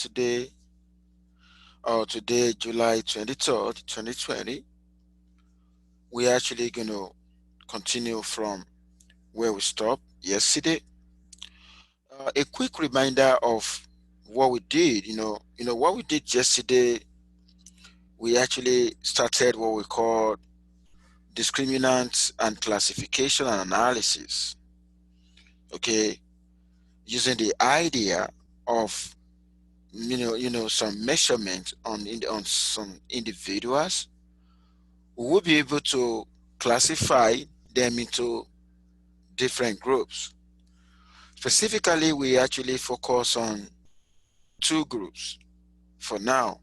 today, today, July 23rd, 2020. We're actually going to continue from where we stopped yesterday. A quick reminder of what we did. What we did yesterday. We actually started what we call discriminant and classification and analysis. Okay, using the idea of some measurement on some individuals, we will be able to classify them into different groups. Specifically, we actually focus on two groups for now.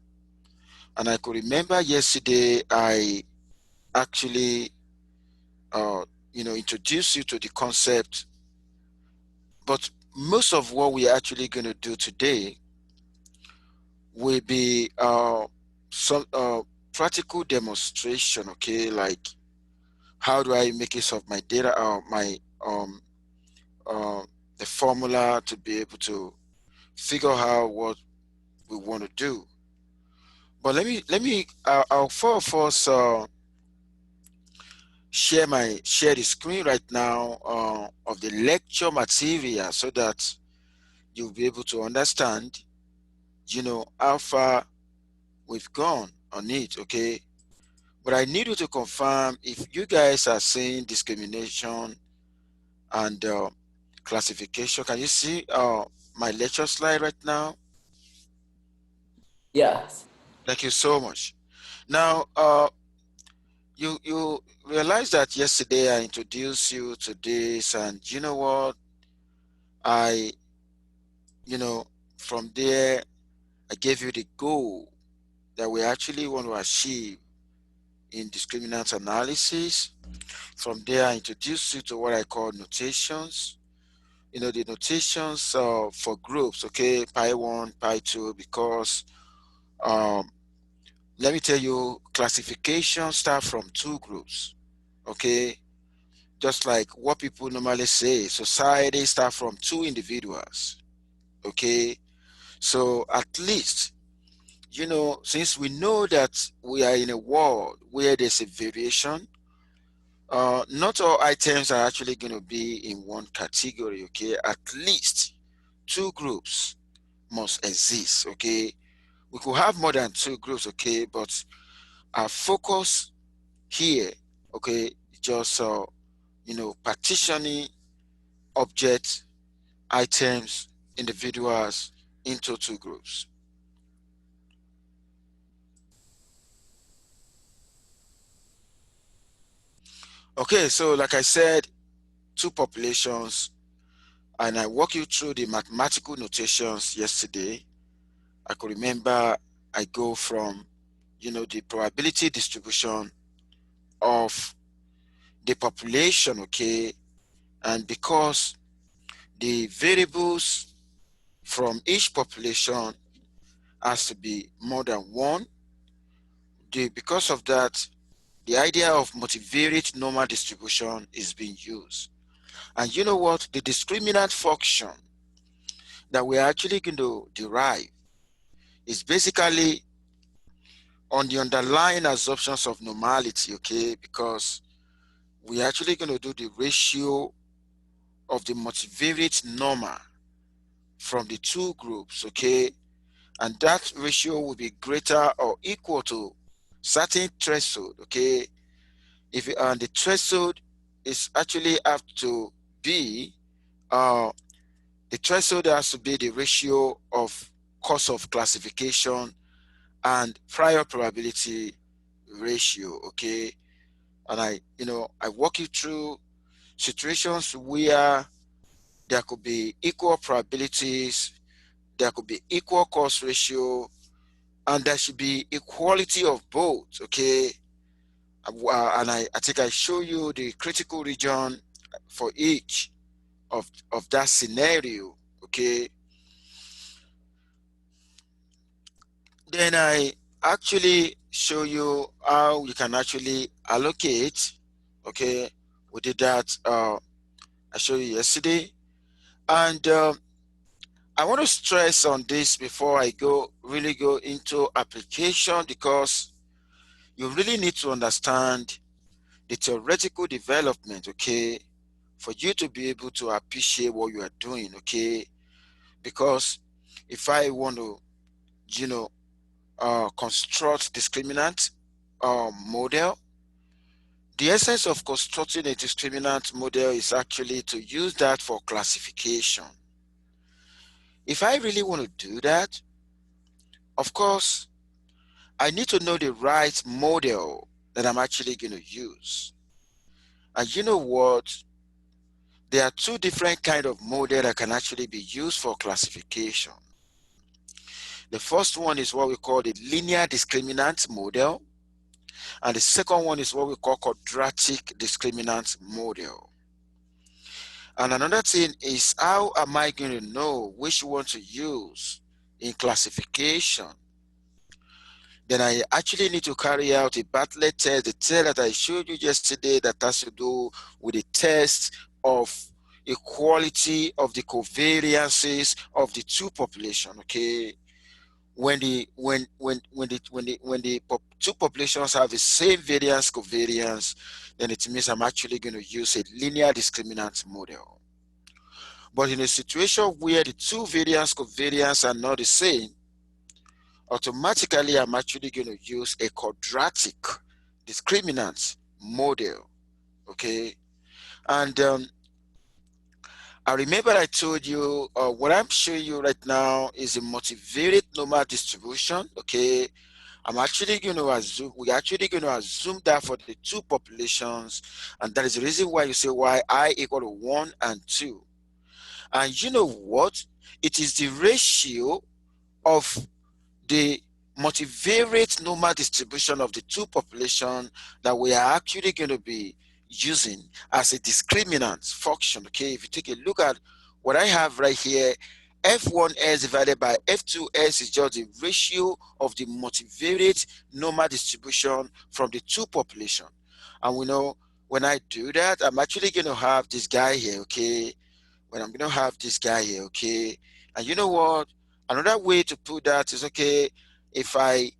And I could remember yesterday I actually introduced you to the concept, but most of what we're actually going to do today will be some practical demonstration. Okay, like how do I make use of my data, my uh, the formula to be able to figure out what we want to do. But let me I'll four of us share the screen right now of the lecture material so that you'll be able to understand how far we've gone on it. Okay, but I need you to confirm if you guys are seeing discrimination and classification. Can you see my lecture slide right now? Yes. Thank you so much. Now, you realize that yesterday I introduced you to this, and you know what? I, from there, I gave you the goal that we actually want to achieve in discriminant analysis. From there, I introduced you to what I call notations. The notations for groups, okay, pi 1, pi 2, because um, let me tell you, classification start from two groups, okay? Just like what people normally say, society start from two individuals, okay? So at least, since we know that we are in a world where there's a variation, not all items are actually going to be in one category, okay? At least two groups must exist, okay? We could have more than two groups, okay? But our focus here, okay, just partitioning objects, items, individuals into two groups. Okay, so like I said, two populations, and I walk you through the mathematical notations yesterday. I could remember I go from, the probability distribution of the population, okay, and because the variables from each population has to be more than one, because of that, the idea of multivariate normal distribution is being used. And you know what? The discriminant function that we're actually going to derive is basically on the underlying assumptions of normality, okay? Because we're actually going to do the ratio of the multivariate normal from the two groups, okay? And that ratio will be greater or equal to certain threshold, okay? And the threshold is actually have to be the threshold has to be the ratio of cost of classification and prior probability ratio, okay? And I walk you through situations where there could be equal probabilities, there could be equal cost ratio, and there should be equality of both, okay? And I think I show you the critical region for each of that scenario, okay? Then I actually show you how you can actually allocate, okay? We did that, I showed you yesterday. And I want to stress on this before I really go into application, because you really need to understand the theoretical development, okay, for you to be able to appreciate what you are doing, okay? Because if I want to, you know, construct discriminant model, the essence of constructing a discriminant model is actually to use that for classification. If I really want to do that, of course, I need to know the right model that I'm actually going to use. And you know what? There are two different kind of model that can actually be used for classification. The first one is what we call the linear discriminant model, and the second one is what we call quadratic discriminant model. And another thing is, how am I going to know which one to use in classification? Then I actually need to carry out a Bartlett test, the test that I showed you yesterday, that has to do with the test of equality of the covariances of the two populations. Okay, when the two populations have the same variance covariance, then it means I'm actually going to use a linear discriminant model. But in a situation where the two variance covariance are not the same, automatically I'm actually going to use a quadratic discriminant model. Okay, and I remember I told you what I'm showing you right now is a multivariate normal distribution. Okay, I'm actually going to assume, we're actually going to assume that for the two populations, and that is the reason why you say why I equal to 1 and 2. And you know what? It is the ratio of the multivariate normal distribution of the two populations that we are actually going to be using as a discriminant function. Okay, if you take a look at what I have right here, F1S divided by F2S is just the ratio of the multivariate normal distribution from the two populations. And we know when I do that, I'm actually going to have this guy here, okay? When I'm going to have this guy here, okay? And you know what? Another way to put that is, okay, if I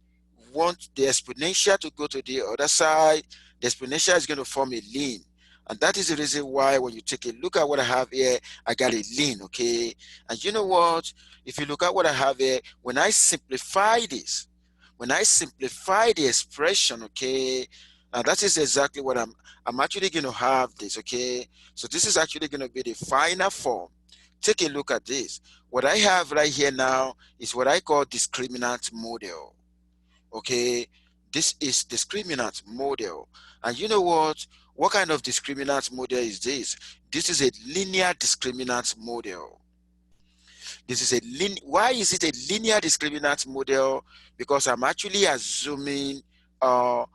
want the exponential to go to the other side, the exponential is going to form a line. And that is the reason why when you take a look at what I have here, I got a line, okay? And you know what? If you look at what I have here, when I simplify this, when I simplify the expression, okay, that is exactly what I'm actually going to have this, okay? So this is actually going to be the final form. Take a look at this. What I have right here now is what I call discriminant model. Okay, this is discriminant model. And you know what? What kind of discriminant model is this? This is a linear discriminant model. This is why is it a linear discriminant model? Because I'm actually assuming the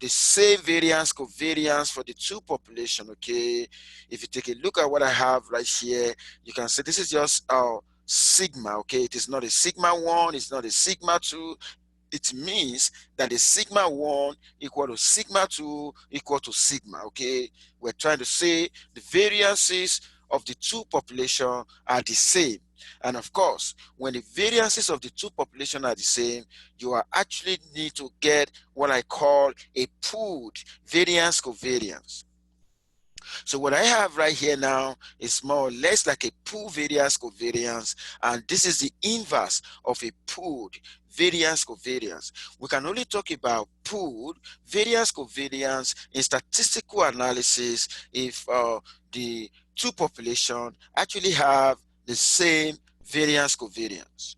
same variance covariance for the two population. Okay, if you take a look at what I have right here, you can see this is just sigma. Okay, it is not a sigma 1, it's not a sigma 2. It means that the sigma 1 equal to sigma 2 equal to sigma, okay? We're trying to say the variances of the two populations are the same. And of course, when the variances of the two populations are the same, you are actually need to get what I call a pooled variance covariance. So what I have right here now is more or less like a pool variance covariance, and this is the inverse of a pooled variance covariance. We can only talk about pooled variance covariance in statistical analysis if the two populations actually have the same variance covariance.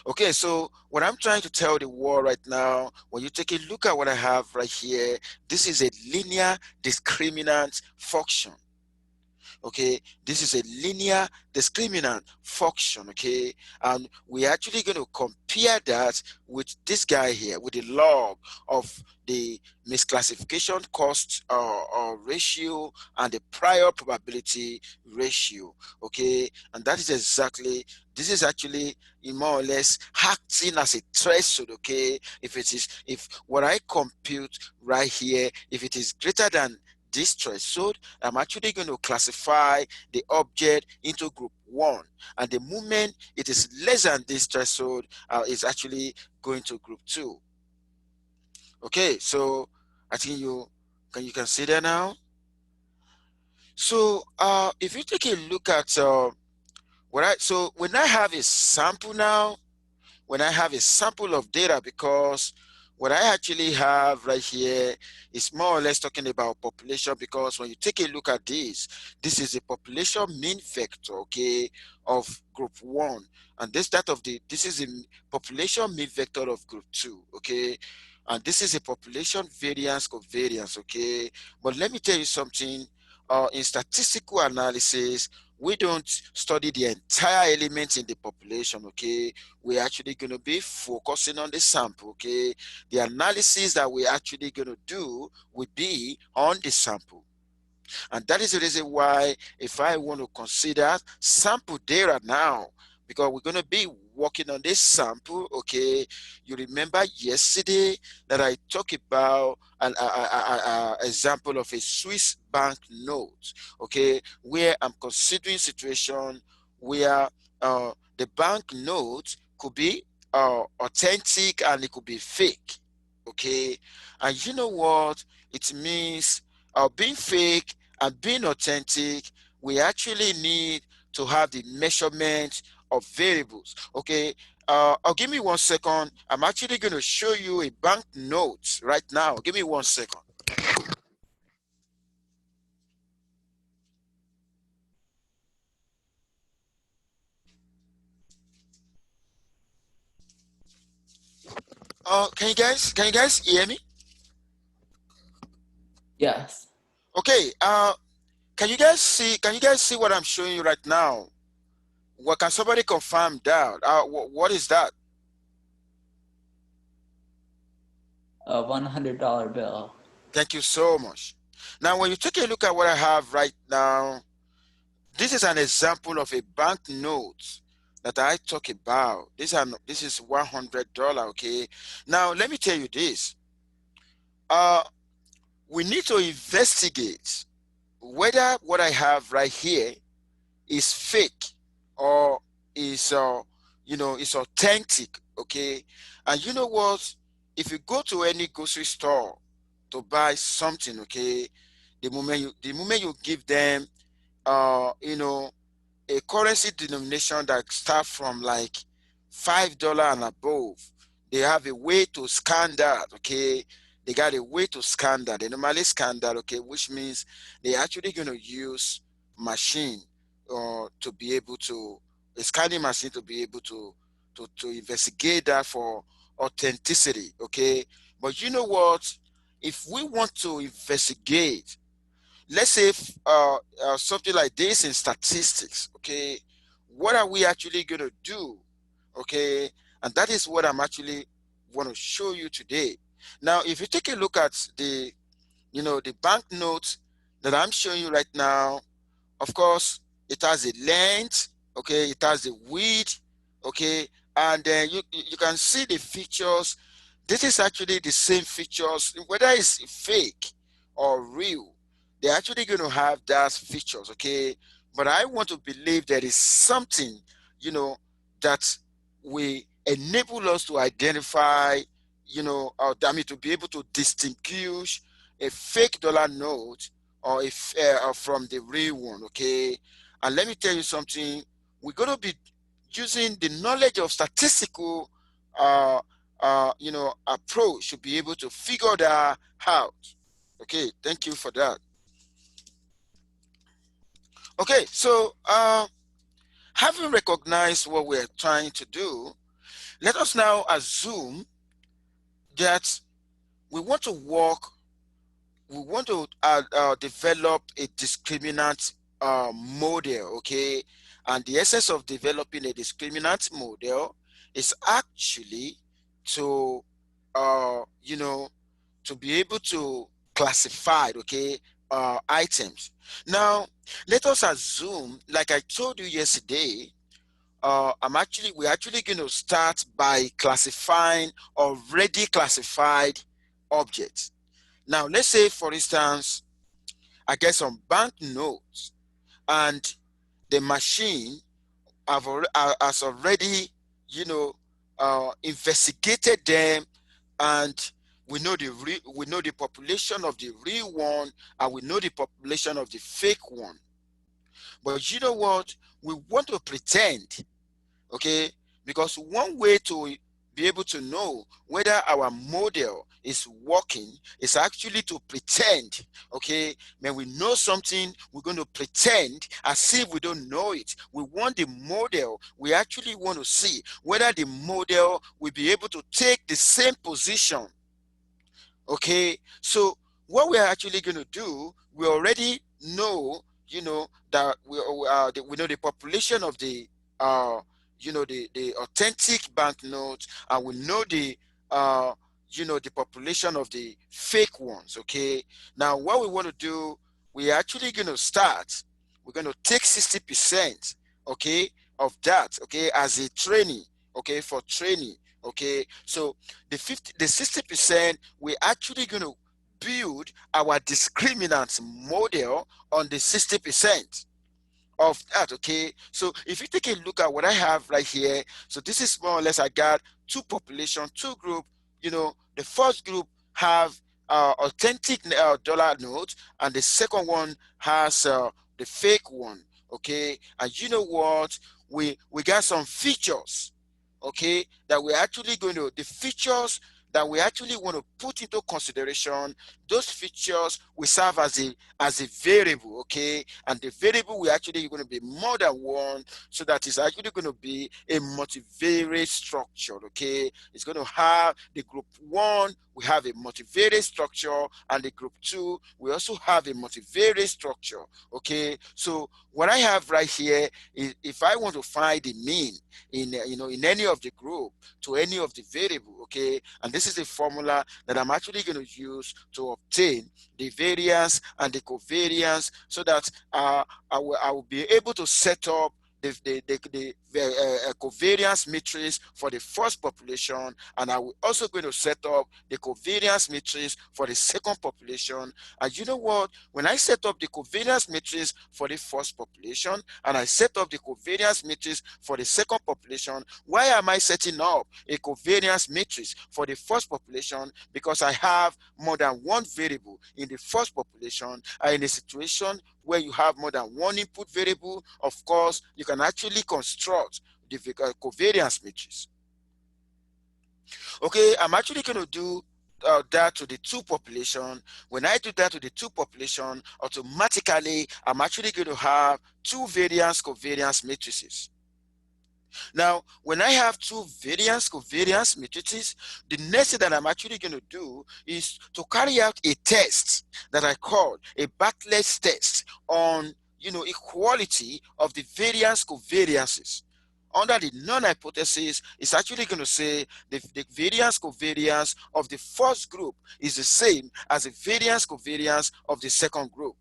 Okay, so what I'm trying to tell the world right now, when you take a look at what I have right here, this is a linear discriminant function. Okay, this is a linear discriminant function. Okay, and we're actually going to compare that with this guy here, with the log of the misclassification cost ratio and the prior probability ratio. Okay, and that is exactly, this is actually more or less acting as a threshold. Okay, if what I compute right here, if it is greater than this threshold, I'm actually going to classify the object into group 1. And the moment it is less than this threshold, it's actually going to group 2. Okay, so I think you can see that now. So if you take a look at so when I have a sample now, when I have a sample of data, because what I actually have right here is more or less talking about population, because when you take a look at this is a population mean vector, okay, of group 1, and this is a population mean vector of group 2, okay, and this is a population variance covariance, okay. But let me tell you something, in statistical analysis, we don't study the entire element in the population, okay. We're actually going to be focusing on the sample, okay. The analysis that we're actually going to do will be on the sample. And that is the reason why, if I want to consider sample data now, because we're going to be working on this sample, okay. You remember yesterday that I talked about an example of a Swiss bank note, okay, where I'm considering situation where the bank note could be authentic and it could be fake, okay. And you know what it means, being fake and being authentic, we actually need to have the measurement of variables, okay. Give me 1 second. I'm actually going to show you a bank note right now. Give me 1 second. Can you guys hear me? Yes. Okay. Can you guys see what I'm showing you right now? What, can somebody confirm that? What is that? A $100 bill. Thank you so much. Now, when you take a look at what I have right now, this is an example of a bank note that I talk about. This is $100. Okay. Now, let me tell you this. We need to investigate whether what I have right here is fake or is is authentic, okay. And you know what, if you go to any grocery store to buy something, okay, the moment you give them a currency denomination that start from like $5 and above, they have a way to scan that, okay. They got a way to scan that. They normally scan that, okay, which means they actually going to use machine to be able to a scanning machine to be able to investigate that for authenticity, okay. But you know what, if we want to investigate, let's say something like this in statistics, okay, what are we actually going to do, okay. And that is what I'm actually want to show you today. Now, if you take a look at the banknote that I'm showing you right now, of course, it has a length, okay, it has a width, okay, and then you can see the features. This is actually the same features, whether it's fake or real, they're actually going to have that features, okay. But I want to believe there is something, that will enable us to identify, I mean, to be able to distinguish a fake dollar note or if from the real one, okay. And let me tell you something, we're going to be using the knowledge of statistical approach to be able to figure that out. Okay, thank you for that. Okay, so having recognized what we're trying to do, let us now assume that we want to work we want to develop a discriminant model, okay? And the essence of developing a discriminant model is actually to, to be able to classify, okay, items. Now, let us assume, like I told you yesterday, we're actually going to start by classifying already classified objects. Now, let's say, for instance, I get some banknotes, and the machine has already, investigated them, and we know the population of the real one, and we know the population of the fake one. But you know what? We want to pretend, okay? Because one way to be able to know whether our model is working is actually to pretend, okay? When we know something, we're going to pretend as if we don't know it. We want the model, we actually want to see whether the model will be able to take the same position. Okay, so what we're actually going to do, we already know, that we know the population of the, uh, the authentic banknotes, and we know uh, the population of the fake ones. Okay, now what we want to do, we're actually going to start. We're going to take 60%, okay, of that, okay, as a training, okay, for training. Okay, so the 60%, we're actually going to build our discriminant model on the 60% of that. Okay, so if you take a look at what I have right here, so this is more or less, I got two population, two group. The first group have authentic dollar notes, and the second one has the fake one. Okay, and you know what, we got some features, okay, that we're actually going to, the features that we actually want to put into consideration. Those features will serve as a variable, okay, and the variable will actually going to be more than one, so that it's actually going to be a multivariate structure. Okay, it's going to have the group one, we have a multivariate structure, and the group two, we also have a multivariate structure. Okay, so what I have right here is, if I want to find the mean in in any of the group to any of the variable, okay, and this is the formula that I'm actually going to use to obtain the variance and the covariance, so that I will be able to set up the covariance matrix for the first population, and I will also going to set up the covariance matrix for the second population. And you know what? When I set up the covariance matrix for the first population, and I set up the covariance matrix for the second population, why am I setting up a covariance matrix for the first population? Because I have more than one variable in the first population, and in a situation where you have more than one input variable, of course, you can actually construct the covariance matrix. Okay, I'm actually going to do that to the two population. When I do that to the two population, automatically, I'm actually going to have two variance covariance matrices. Now, when I have two variance covariance matrices, the next thing that I'm actually going to do is to carry out a test that I call a Bartlett's test on, equality of the variance covariances. Under the non-hypothesis, it's actually going to say the variance covariance of the first group is the same as the variance covariance of the second group.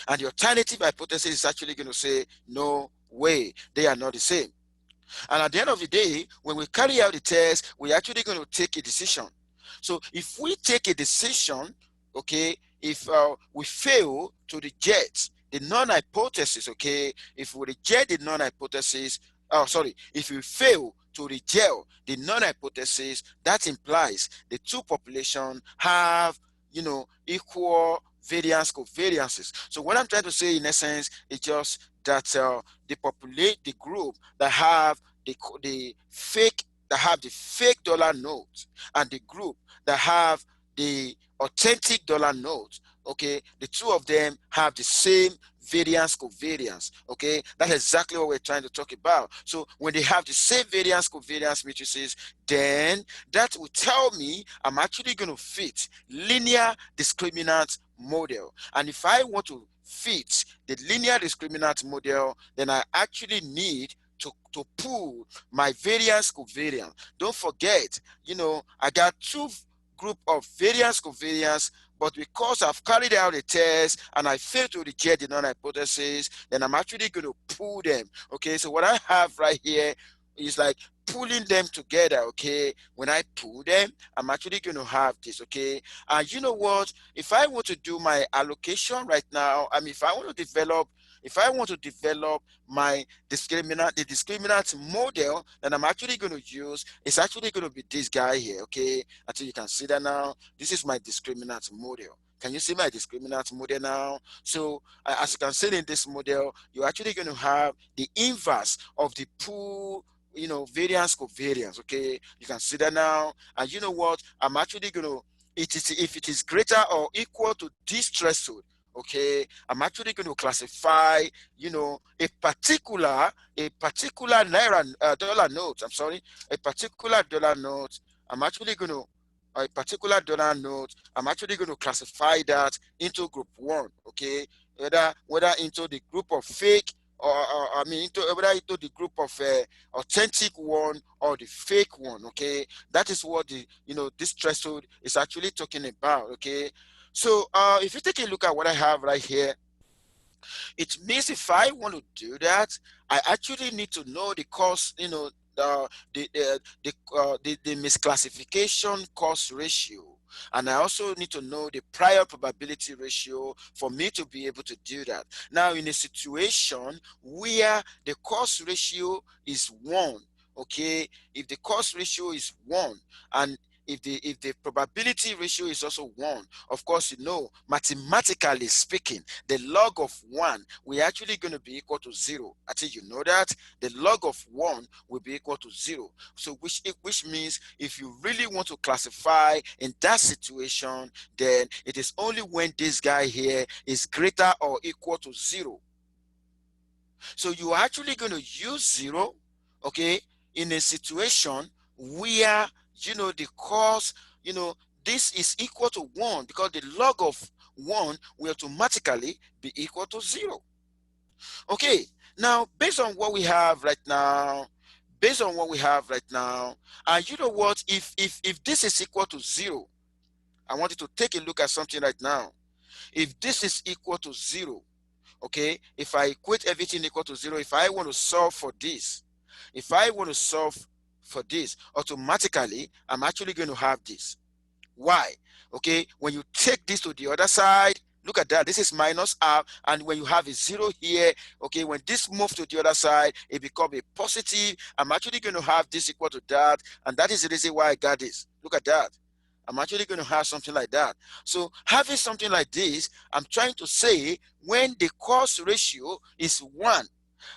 And the alternative hypothesis is actually going to say, no way, they are not the same. And at the end of the day, when we carry out the test, we're actually going to take a decision. So if we take a decision, okay, if we fail to reject the non-hypothesis, okay, if we reject the non-hypothesis, if we fail to reject the non-hypothesis, that implies the two populations have, equal variance covariances. So what I'm trying to say in essence is just that the group that have the fake dollar notes, and the group that have the authentic dollar notes, okay, the two of them have the same variance covariance. Okay, that's exactly what we're trying to talk about. So when they have the same variance covariance matrices, then that will tell me I'm actually going to fit linear discriminant model. And if I want to fit the linear discriminant model, then I actually need to pull my variance covariance. Don't forget, I got two group of variance covariance, but because I've carried out a test and I failed to reject the non-hypothesis, then I'm actually going to pull them. Okay, so what I have right here is like pulling them together, okay, when I pull them, I'm actually going to have this, okay. And you know what? If I want to do my allocation right now, I mean, if I want to develop my the discriminant model that I'm actually going to use, it's actually going to be this guy here, okay. Until you can see that now, this is my discriminant model. Can you see my discriminant model now? So as you can see in this model, you're actually going to have the inverse of the pool, variance covariance, okay. You can see that now. And you know what? I'm actually going to, it is, if it is greater or equal to this threshold, okay, I'm actually going to classify, a particular naira dollar note. I'm sorry, a particular dollar note. I'm actually going to a particular dollar note. I'm actually going to classify that into group one, okay, whether into the group of fake, or I mean, whether into the group of authentic one or the fake one, okay. That is what this threshold is actually talking about, okay. So if you take a look at what I have right here, it means if I want to do that, I actually need to know the cost, the misclassification cost ratio. And I also need to know the prior probability ratio for me to be able to do that. Now, in a situation where the cost ratio is 1, okay, if the cost ratio is 1, and if the probability ratio is also 1, of course, mathematically speaking, the log of 1 will actually going to be equal to 0. I think you know that the log of 1 will be equal to 0. So which means if you really want to classify in that situation, then it is only when this guy here is greater or equal to 0. So you're actually going to use 0, okay, in a situation where, the cause, this is equal to 1, because the log of 1 will automatically be equal to 0. Okay, now based on what we have right now, and you know what, if this is equal to 0, I want you to take a look at something right now. If this is equal to 0, okay, if I equate everything equal to 0, if I want to solve for this, automatically I'm actually going to have this. Why? Okay, when you take this to the other side, look at that, this is minus r, and when you have a 0 here, okay, when this moves to the other side, it becomes a positive. I'm actually going to have this equal to that, and that is the reason why I got this. Look at that. I'm actually going to have something like that. So having something like this, I'm trying to say when the cost ratio is 1,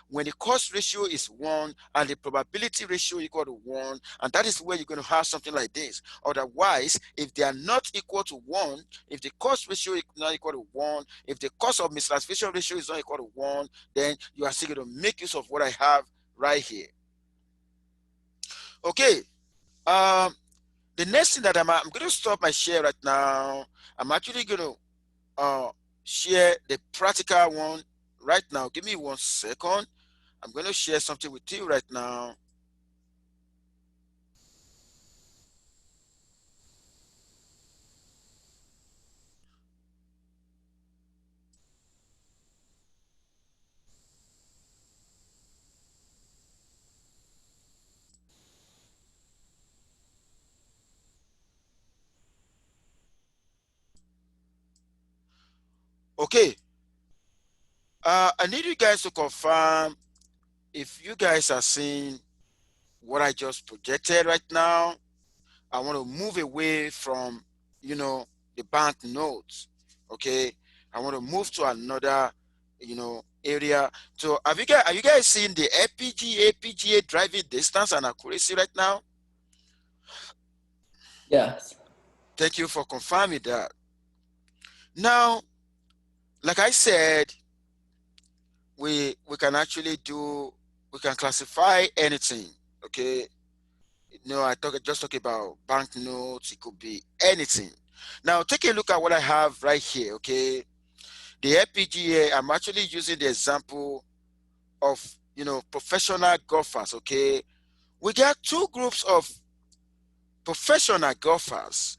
when the cost ratio is 1 and the probability ratio equal to 1, and that is where you're going to have something like this. Otherwise, if they are not equal to 1, if the cost ratio is not equal to 1, if the cost of misclassification ratio is not equal to 1, then you are still going to make use of what I have right here. Okay. The next thing that I'm going to stop my share right now. I'm actually going to share the practical one right now. Give me 1 second. I'm going to share something with you right now. Okay. I need you guys to confirm if you guys are seeing what I just projected right now. I want to move away from, the bank notes. Okay. I want to move to another, area. So are you guys seeing the FPGA driving distance and accuracy right now? Yes. Thank you for confirming that. Now, like I said, we can actually we can classify anything. Okay. I just talk about banknotes. It could be anything. Now, take a look at what I have right here. Okay. The FPGA, I'm actually using the example of, professional golfers. Okay. We got 2 groups of professional golfers,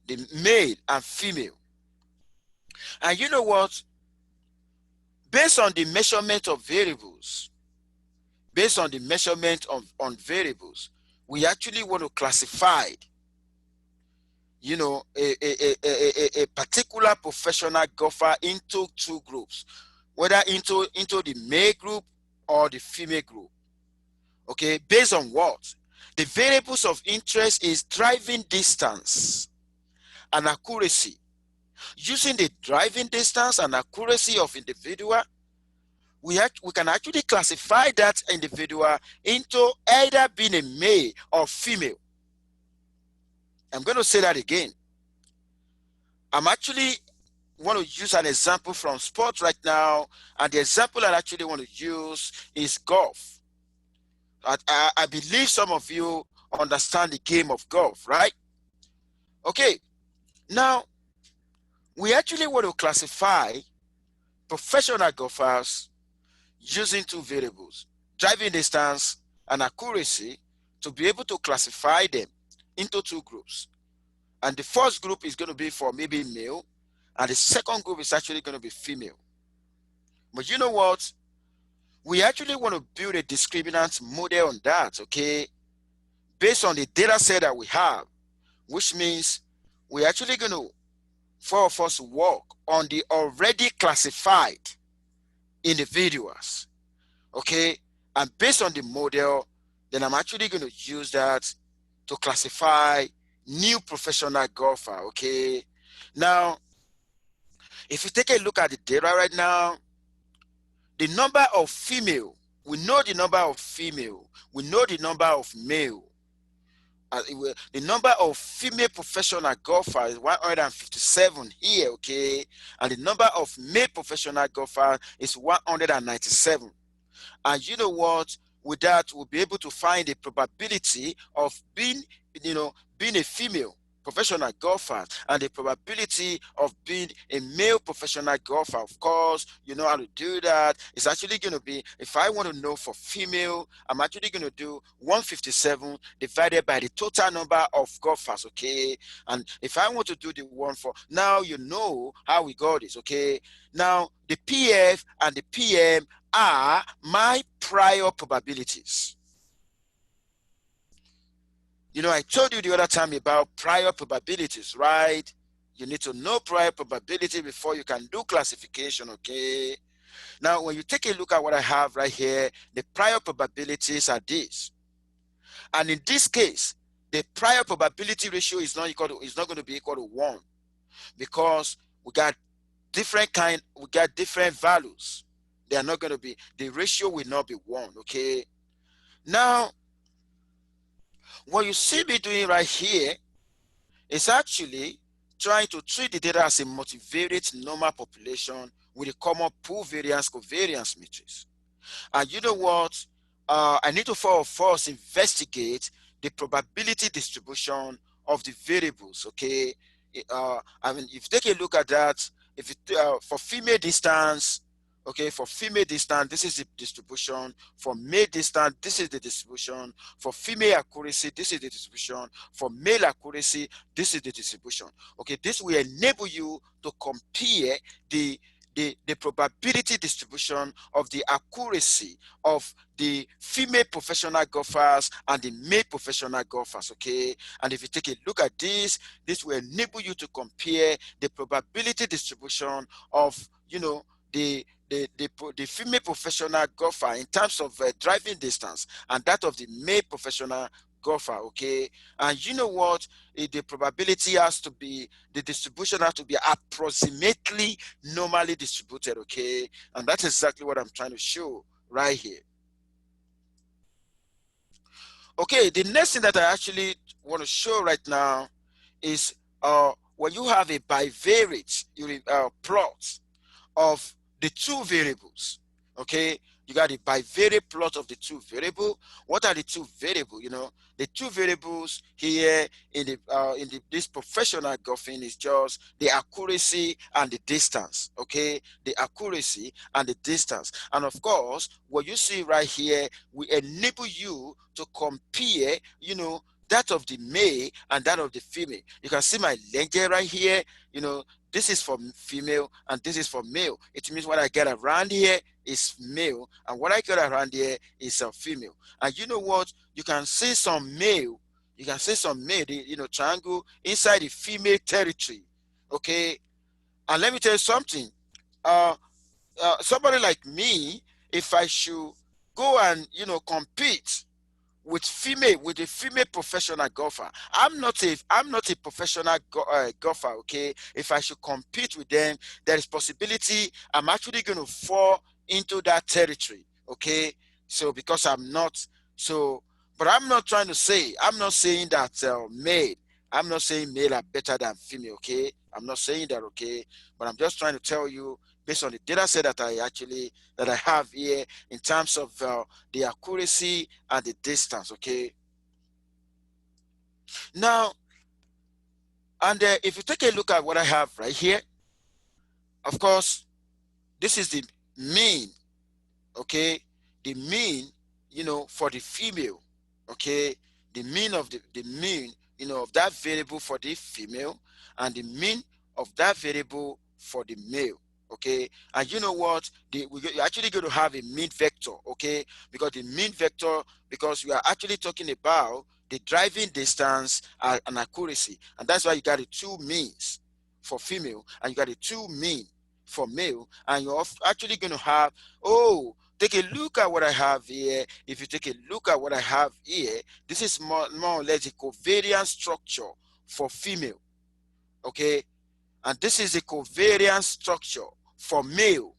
the male and female. And you know what? Based on the measurement of variables, based on the measurement of on variables, we actually want to classify, you know, a particular professional golfer into two groups, whether into the male group or the female group. Okay, based on what? The variables of interest is driving distance and accuracy. Using the driving distance and accuracy of individual, we can actually classify that individual into either being a male or female. I'm going to say that again. I'm actually want to use an example from sports right now, and the example I actually want to use is golf. I believe some of you understand the game of golf, right? Okay, now we actually want to classify professional golfers using two variables, driving distance and accuracy, to be able to classify them into two groups. And the first group is going to be for maybe male, and the second group is actually going to be female. But you know what? We actually want to build a discriminant model on that, okay? Based on the data set that we have, which means we're actually going to, four of us, work on the already classified individuals, okay? And based on the model, then I'm actually going to use that to classify new professional golfer, okay? Now, if you take a look at the data right now, the number of female, we know the number of female, we know the number of male. The number of female professional golfers is 157 here, okay? And the number of male professional golfers is 197. And you know what? With that, we'll be able to find the probability of being, being a female professional golfer and the probability of being a male professional golfer. Of course, you know how to do that. It's actually going to be, if I want to know for female, I'm actually going to do 157 divided by the total number of golfers, okay? And if I want to do the one for, now you know how we got this, okay? Now, the PF and the PM are my prior probabilities. You know, I told you the other time about prior probabilities, right? You need to know prior probability before you can do classification, okay? Now, when you take a look at what I have right here, the prior probabilities are this. And in this case, the prior probability ratio is not going to be equal to 1, because we got different values. They are not going to be, the ratio will not be 1, okay? Now, what you see me doing right here is actually trying to treat the data as a multivariate normal population with a common pool variance covariance matrix. And you know what? I need to first investigate the probability distribution of the variables, okay? I mean, if you take a look at that, if for female distance, okay, for female distance, this is the distribution. For male distance, this is the distribution. For female accuracy, this is the distribution. For male accuracy, this is the distribution. Okay, this will enable you to compare the probability distribution of the accuracy of the female professional golfers and the male professional golfers, okay? And if you take a look at this will enable you to compare the probability distribution of, you know, the female professional golfer in terms of driving distance and that of the male professional golfer, okay? And you know what? The probability has to be, the distribution has to be approximately normally distributed, okay? And that's exactly what I'm trying to show right here. Okay, the next thing that I actually want to show right now is when you have a bivariate plot of the two variables, okay? You got a bivariate plot of the two variables. What are the two variables? You know, the two variables here in this professional golfing is just the accuracy and the distance, okay? The accuracy and the distance. And of course, what you see right here will enable you to compare, you know, that of the male and that of the female. You can see my ledger right here. This is for female and this is for male. It means what I get around here is male, and what I get around here is a female. And you know what? You can see some male. You can see some male, triangle inside the female territory. Okay. And let me tell you something. Uh, Somebody like me, if I should go and compete with a female professional golfer, I'm not a professional golfer. Okay, if I should compete with them, there is possibility I'm actually going to fall into that territory. Okay, so because I'm not so, but I'm not saying that I'm not saying male are better than female. Okay, I'm not saying that. Okay, but I'm just trying to tell you based on the data set that I have here in terms of the accuracy and the distance. Okay, now, and if you take a look at what I have right here, of course this is the mean. Okay, the mean, for the female. Okay, the mean of the mean, of that variable for the female, and the mean of that variable for the male. Okay, and you know what, we're actually going to have a mean vector. Okay, because the mean vector, because we are actually talking about the driving distance and accuracy, and that's why you got the two means for female and you got the two mean for male, and you're actually going to have, oh, take a look at what I have here. If you take a look at what I have here, this is more or less a covariance structure for female. Okay, and this is a covariance structure for male.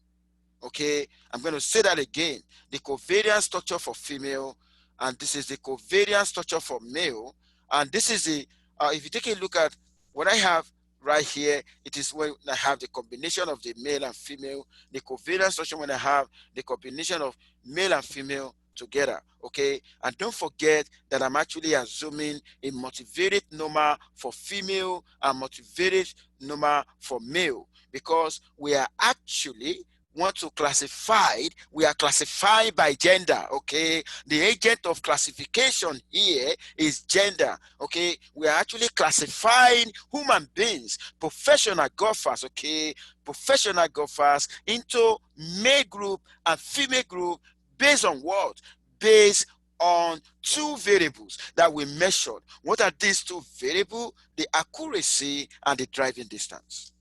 Okay, I'm going to say that again. The covariance structure for female, and this is the covariance structure for male. And this is the, if you take a look at what I have right here, it is when I have the combination of the male and female, the covariance structure when I have the combination of male and female together. Okay, and don't forget that I'm actually assuming a multivariate number for female and multivariate number for male, because we are actually we are classified by gender. Okay, the agent of classification here is gender. Okay, we are actually classifying human beings, professional golfers. Okay, professional golfers into male group and female group based on what? Based on two variables that we measured. What are these two variables? The accuracy and the driving distance.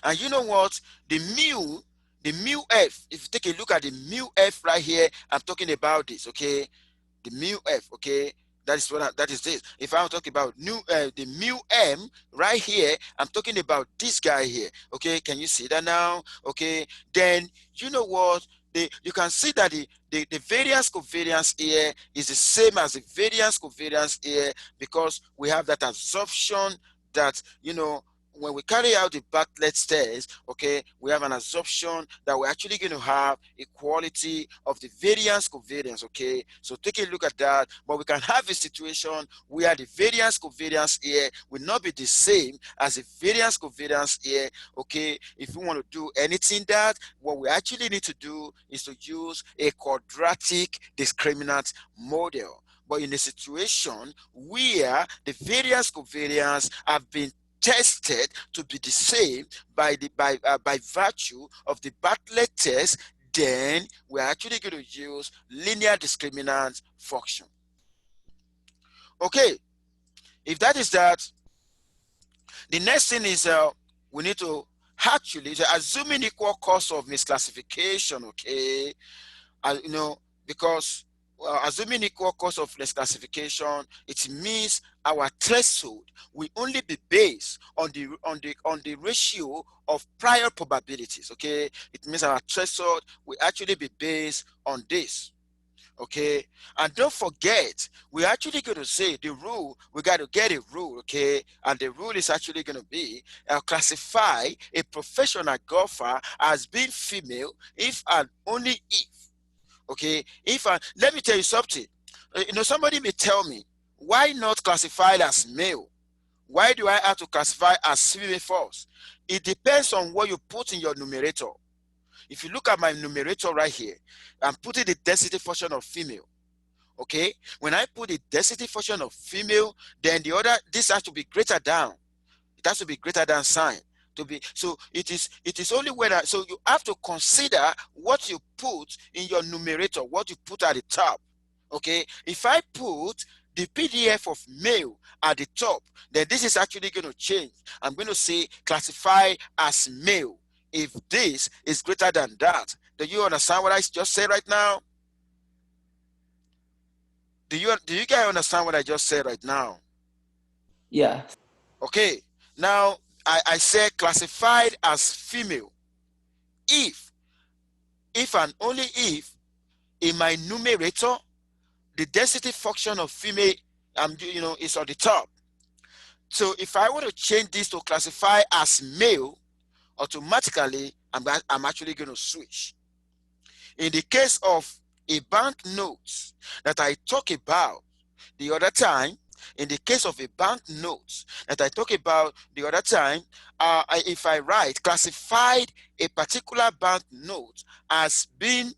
And you know what? The mu f, if you take a look at the mu f right here, I'm talking about this. Okay, the mu f. Okay, that is this. If I'm talking about the mu m right here, I'm talking about this guy here. Okay, can you see that now? Okay, then you know what? You can see that the variance covariance here is the same as the variance covariance here, because we have that assumption that, when we carry out the Bartlett test, okay, we have an assumption that we're actually going to have equality of the variance covariance. Okay, so take a look at that. But we can have a situation where the variance covariance here will not be the same as the variance covariance here. Okay, if we want to do anything, that what we actually need to do is to use a quadratic discriminant model. But in a situation where the variance covariance have been tested to be the same by virtue of the Bartlett test, then we're actually going to use linear discriminant function. Okay, if that is that, the next thing is we need to actually assuming equal cause of misclassification. Okay, because assuming equal cause of misclassification, it means our threshold will only be based on the ratio of prior probabilities. Okay, it means our threshold will actually be based on this. Okay, and don't forget, we're actually going to say the rule. We got to get a rule. Okay, and the rule is actually going to be classify a professional golfer as being female if and only if. Okay, let me tell you something. Somebody may tell me, why not classified as male? Why do I have to classify as female first? It depends on what you put in your numerator. If you look at my numerator right here, I'm putting the density function of female. Okay, when I put the density function of female, then the other, this has to be greater than, it has to be greater than sign to be. So it is only whether, so you have to consider what you put in your numerator, what you put at the top. Okay, if I put the PDF of male at the top, then this is actually going to change. I'm going to say classify as male if this is greater than that. Do you understand what I just said right now? Do you guys understand what I just said right now? Yes. Okay, now I said classified as female if and only if in my numerator the density function of female is on the top. So if I want to change this to classify as male, automatically I'm actually going to switch. In the case of a bank note that I talk about the other time, in the case of a bank note that I talk about the other time, if I write classified a particular bank note as being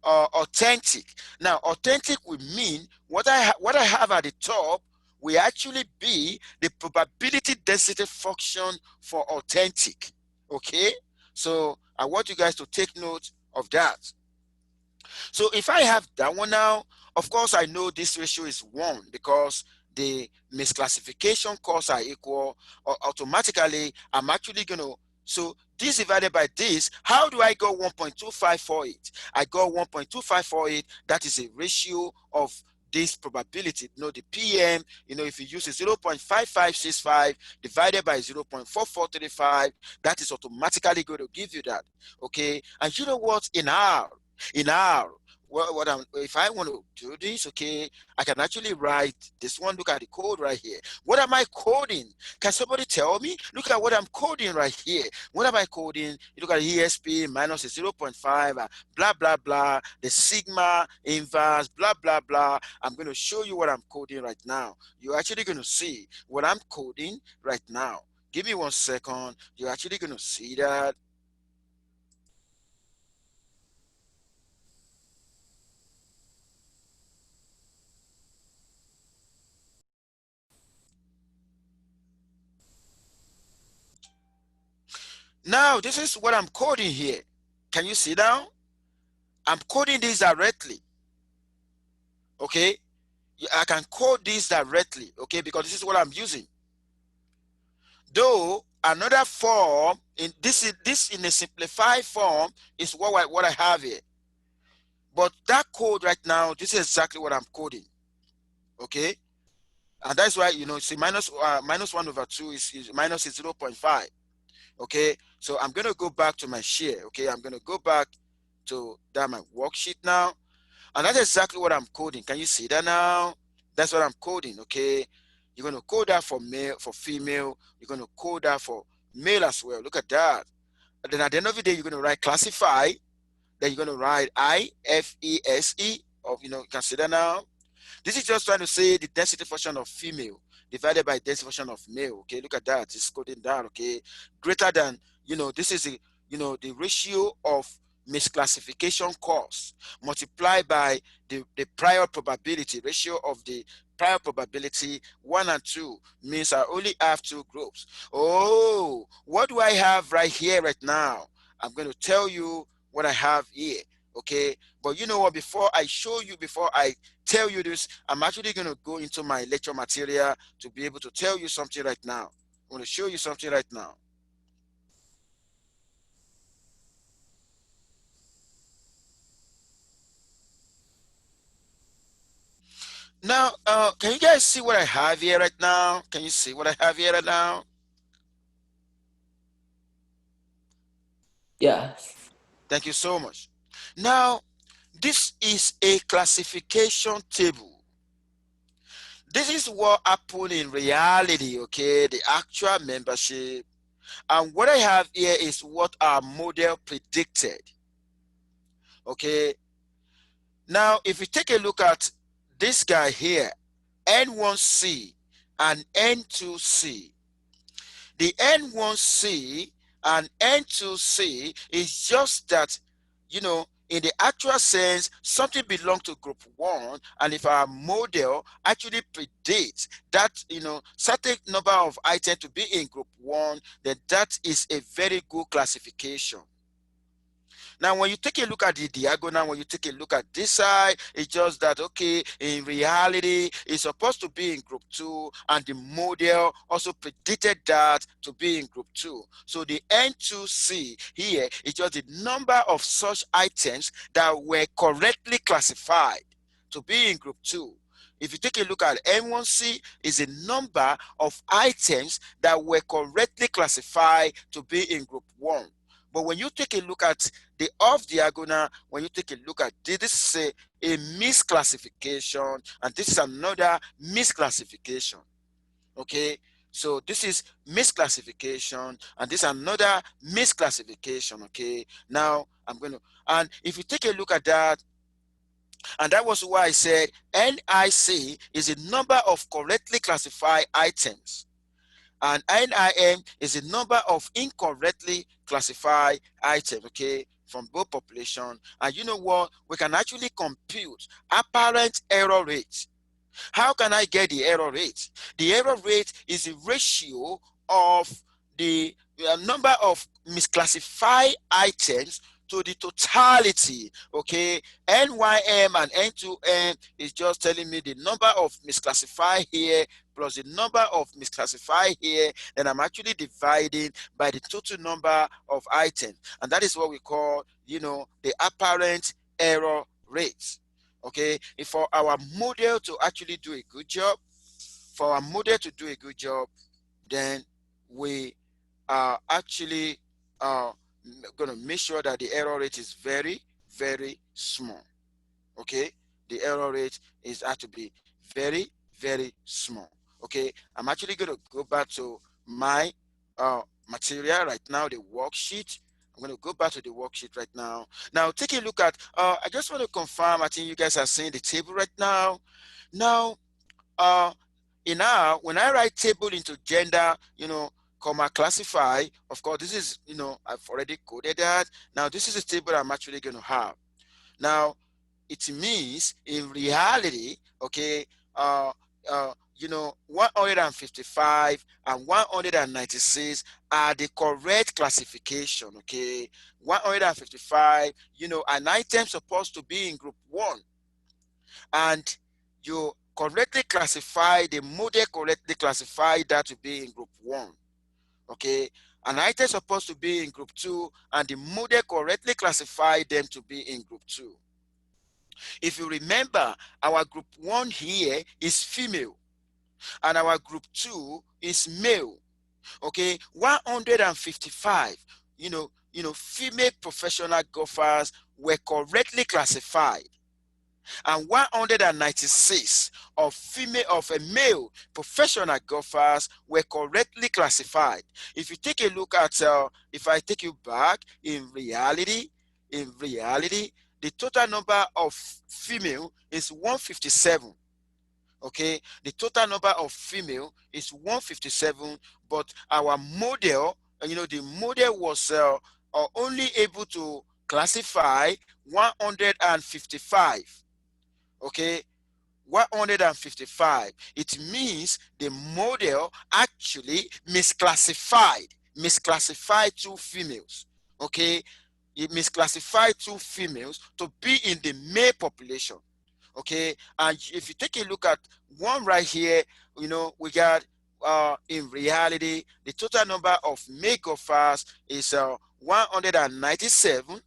authentic. Now, authentic would mean what I have at the top will actually be the probability density function for authentic. Okay, so I want you guys to take note of that. So if I have that one now, of course, I know this ratio is 1 because the misclassification costs are equal. Automatically, I'm actually going to, so this divided by this, how do I go 1.2548? I go 1.2548, that is a ratio of this probability. The PM, if you use a 0.5565 divided by 0.4435, that is automatically going to give you that. Okay, and you know what? In R, if I want to do this, okay, I can actually write this one. Look at the code right here. What am I coding? Can somebody tell me? Look at what I'm coding right here. What am I coding? You look at ESP minus a 0.5, blah, blah, blah, the sigma inverse, blah, blah, blah. I'm going to show you what I'm coding right now. You're actually going to see what I'm coding right now. Give me 1 second. You're actually going to see that. Now, this is what I'm coding here. Can you see now? I'm coding this directly. Okay? I can code this directly, okay, because this is what I'm using. Though another form in this in a simplified form is what I have here. But that code right now, this is exactly what I'm coding. Okay? And that's why, see, minus 1/2 is minus 0.5. Okay, so I'm going to go back to my share. Okay, I'm going to go back to that my worksheet now, and that's exactly what I'm coding. Can you see that now? That's what I'm coding. Okay, you're going to code that for male, for female. You're going to code that for male as well. Look at that. And then at the end of the day, you're going to write classify. Then you're going to write IFESE. You can see that now. This is just trying to say the density function of female divided by density function of male. Okay, look at that. It's coding down. Okay, greater than, this is the ratio of misclassification cost multiplied by the prior probability ratio of the prior probability 1 and 2 means I only have 2 groups. Oh, what do I have right here right now? I'm going to tell you what I have here. Okay, but you know what, before I tell you this, I'm actually going to go into my lecture material to be able to tell you something right now. I'm going to show you something right now. Now, can you guys see what I have here right now? Can you see what I have here right now? Yes. Thank you so much. Now, this is a classification table. This is what happened in reality, okay? The actual membership. And what I have here is what our model predicted. Okay. Now, if you take a look at this guy here, N1C and N2C, the N1C and N2C is just that, in the actual sense, something belongs to group one, and if our model actually predates that, certain number of items to be in group one, then that is a very good classification. Now, when you take a look at the diagonal, when you take a look at this side, it's just that, okay, in reality, it's supposed to be in group two, and the model also predicted that to be in group two. So the N2C here is just the number of such items that were correctly classified to be in group two. If you take a look at N1C, is a number of items that were correctly classified to be in group one. But when you take a look at the off diagonal, when you take a look at this is a misclassification, and this is another misclassification. Okay, so this is misclassification, and this is another misclassification. Okay, now I'm going to, and if you take a look at that, and that was why I said NIC is a number of correctly classified items, and NIM is a number of incorrectly classified items, okay, from both population. And you know what? We can actually compute apparent error rate. How can I get the error rate? The error rate is a ratio of the number of misclassified items to the totality. Okay, NYM and N2M is just telling me the number of misclassified here plus the number of misclassified here, then I'm actually dividing by the total number of items, and that is what we call, the apparent error rate. Okay, if for our model to actually do a good job, for our model to do a good job, then we are actually going to make sure that the error rate is very, very small. Okay, the error rate is have to be very, very small. Okay, I'm actually going to go back to my material right now, the worksheet. I'm going to go back to the worksheet right now. Now, take a look at, I just want to confirm, I think you guys are seeing the table right now. Now, when I write table into gender, comma classify, of course, this is, I've already coded that. Now, this is a table I'm actually going to have. Now, it means in reality, okay, 155 and 196 are the correct classification. Okay, 155, an item supposed to be in group one, and you correctly classify the model, correctly classify that to be in group one. Okay, an item supposed to be in group two, and the model correctly classify them to be in group two. If you remember, our group one here is female, and our group two is male. Okay, 155, female professional golfers were correctly classified, and 196 of a male professional golfers were correctly classified. If you take a look at, if I take you back, in reality, the total number of female is 157. Okay, the total number of female is 157, but our model, the model was only able to classify 155. Okay, 155. It means the model actually misclassified two females. Okay, it misclassified two females to be in the male population. Okay, and if you take a look at one right here, we got in reality the total number of male golfers is 197.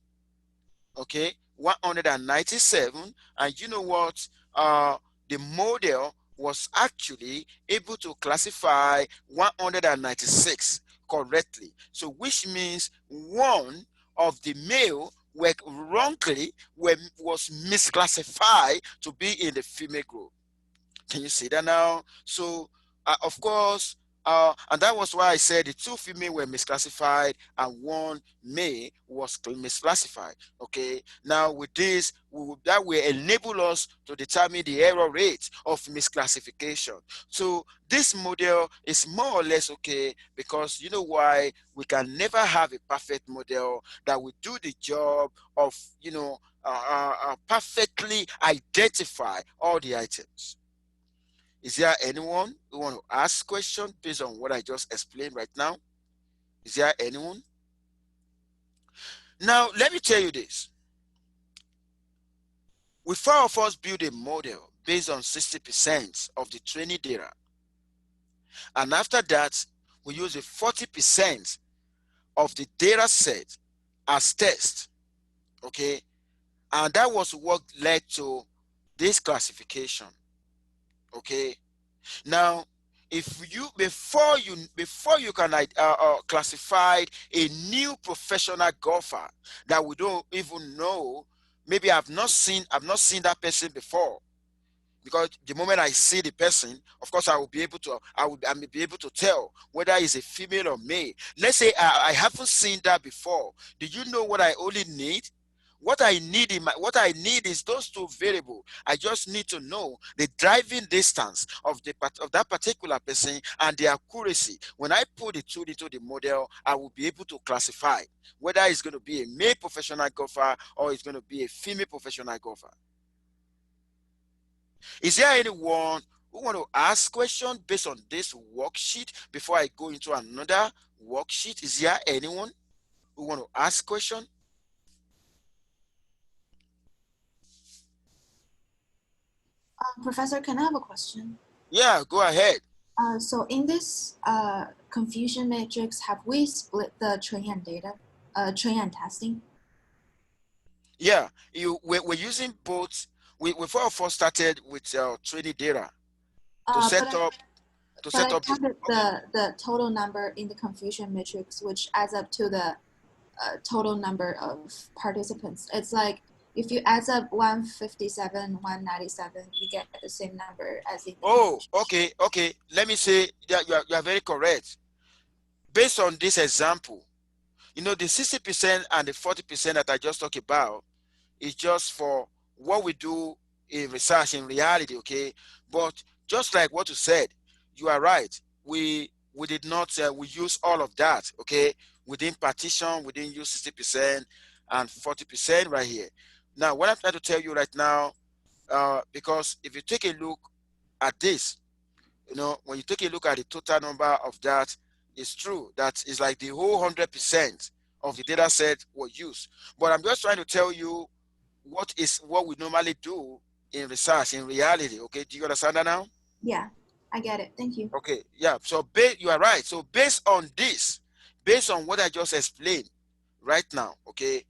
Okay, 197, and you know what, the model was actually able to classify 196 correctly, so which means one of the male were wrongly was misclassified to be in the female group. Can you see that now? So of course, And that was why I said the 2 female were misclassified and 1 male was misclassified. Okay, now with this, that will enable us to determine the error rate of misclassification. So this model is more or less okay, because you know why? We can never have a perfect model that will do the job of, perfectly identify all the items. Is there anyone who want to ask question based on what I just explained right now? Is there anyone? Now, let me tell you this. We 4 of us build a model based on 60% of the training data. And after that, we use a 40% of the data set as test. Okay. And that was what led to this classification. Okay. Now, if you before you can classify a new professional golfer that we don't even know, maybe I've not seen that person before, because the moment I see the person, of course, I will be able to tell whether it's a female or male. Let's say I haven't seen that before. Do you know what I only need? What I need is those 2 variables. I just need to know the driving distance of that particular person and the accuracy. When I put the 2 into the model, I will be able to classify whether it's going to be a male professional golfer or it's going to be a female professional golfer. Is there anyone who want to ask question based on this worksheet before I go into another worksheet? Is there anyone who want to ask question? Professor, can I have a question? Yeah, go ahead. So in this confusion matrix, have we split the training and data, training and testing? Yeah, we're using both. We 4 of us started with training data to But set up I the. counted Okay. the total number in the confusion matrix, which adds up to the total number of participants. It's like if you add up 157, 197, you get the same number as in the Oh, confusion. okay. Let me say that you are very correct. Based on this example, the 60% and the 40% that I just talked about is just for what we do in research in reality, okay? But just like what you said, you are right. We did not we use all of that, okay? Within partition, we didn't use 60% and 40% right here. Now, what I'm trying to tell you right now, because if you take a look at this, when you take a look at the total number of that, it's true that it's like the whole 100% of the data set were used. But I'm just trying to tell you what we normally do in research in reality. Okay, do you understand that now? Yeah, I get it. Thank you. Okay, yeah. So you are right. So based on this, based on what I just explained right now, okay,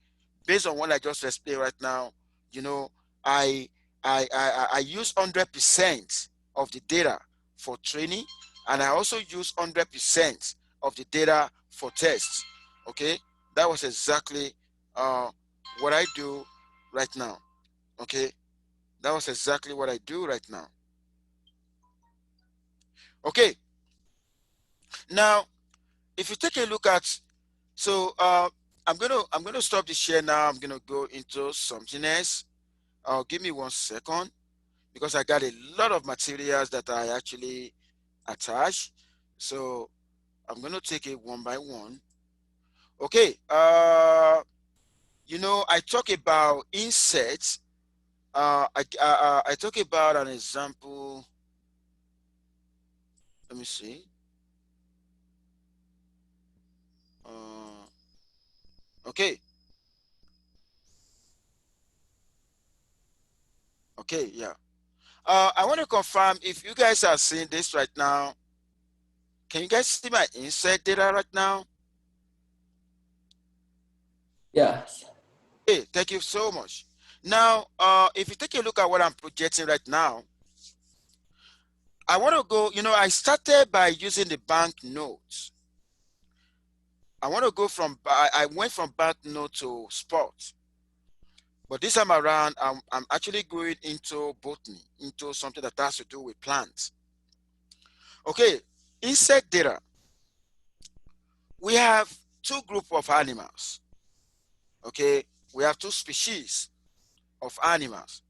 based on what I just explained right now, you know, I I use 100% of the data for training, and I also use 100% of the data for tests. Okay, that was exactly what I do right now. Okay, that was exactly what I do right now. Okay, now if you take a look at, so I'm gonna stop the share now. I'm gonna go into something else. Give me 1 second, because I got a lot of materials that I actually attach. So I'm gonna take it one by one. Okay. I talk about insets. I talk about an example. Let me see. Uh, okay. Okay. Yeah. I want to confirm if you guys are seeing this right now. Can you guys see my insert data right now? Yes. Hey, thank you so much. Now, if you take a look at what I'm projecting right now, I want to go, I started by using the bank notes. I want to go I went from bank note to spot. But this time around, I'm actually going into botany, into something that has to do with plants. Okay, insect data, we have two groups of animals. Okay, we have two species of animals.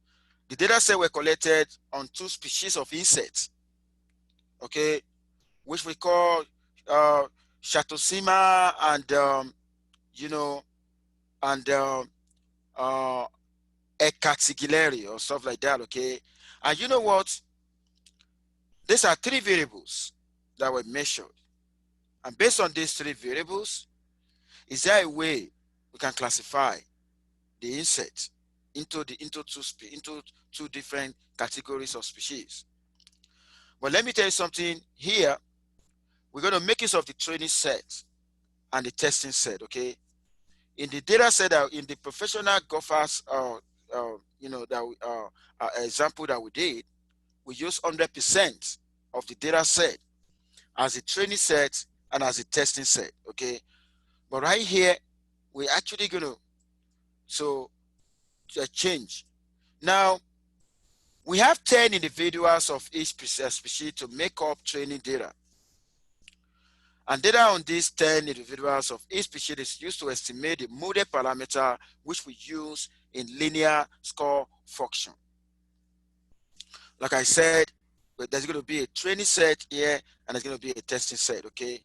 The data set were collected on two species of insects. Okay, which we call uh, Shatosima and you know and uh, Ekatsigileri or stuff like that. Okay, and you know what? These are three variables that were measured, and based on these three variables, is there a way we can classify the insect into two different categories of species? But let me tell you something here. We're going to make use of the training set and the testing set. Okay, in the data set, in the professional golfers, that example that we did, we use 100% of the data set as a training set and as a testing set. Okay, but right here, we're actually going to change. Now, we have 10 individuals of each species to make up training data. And data on these 10 individuals of each species is used to estimate the model parameter which we use in linear score function. Like I said, there's going to be a training set here and there's going to be a testing set, okay?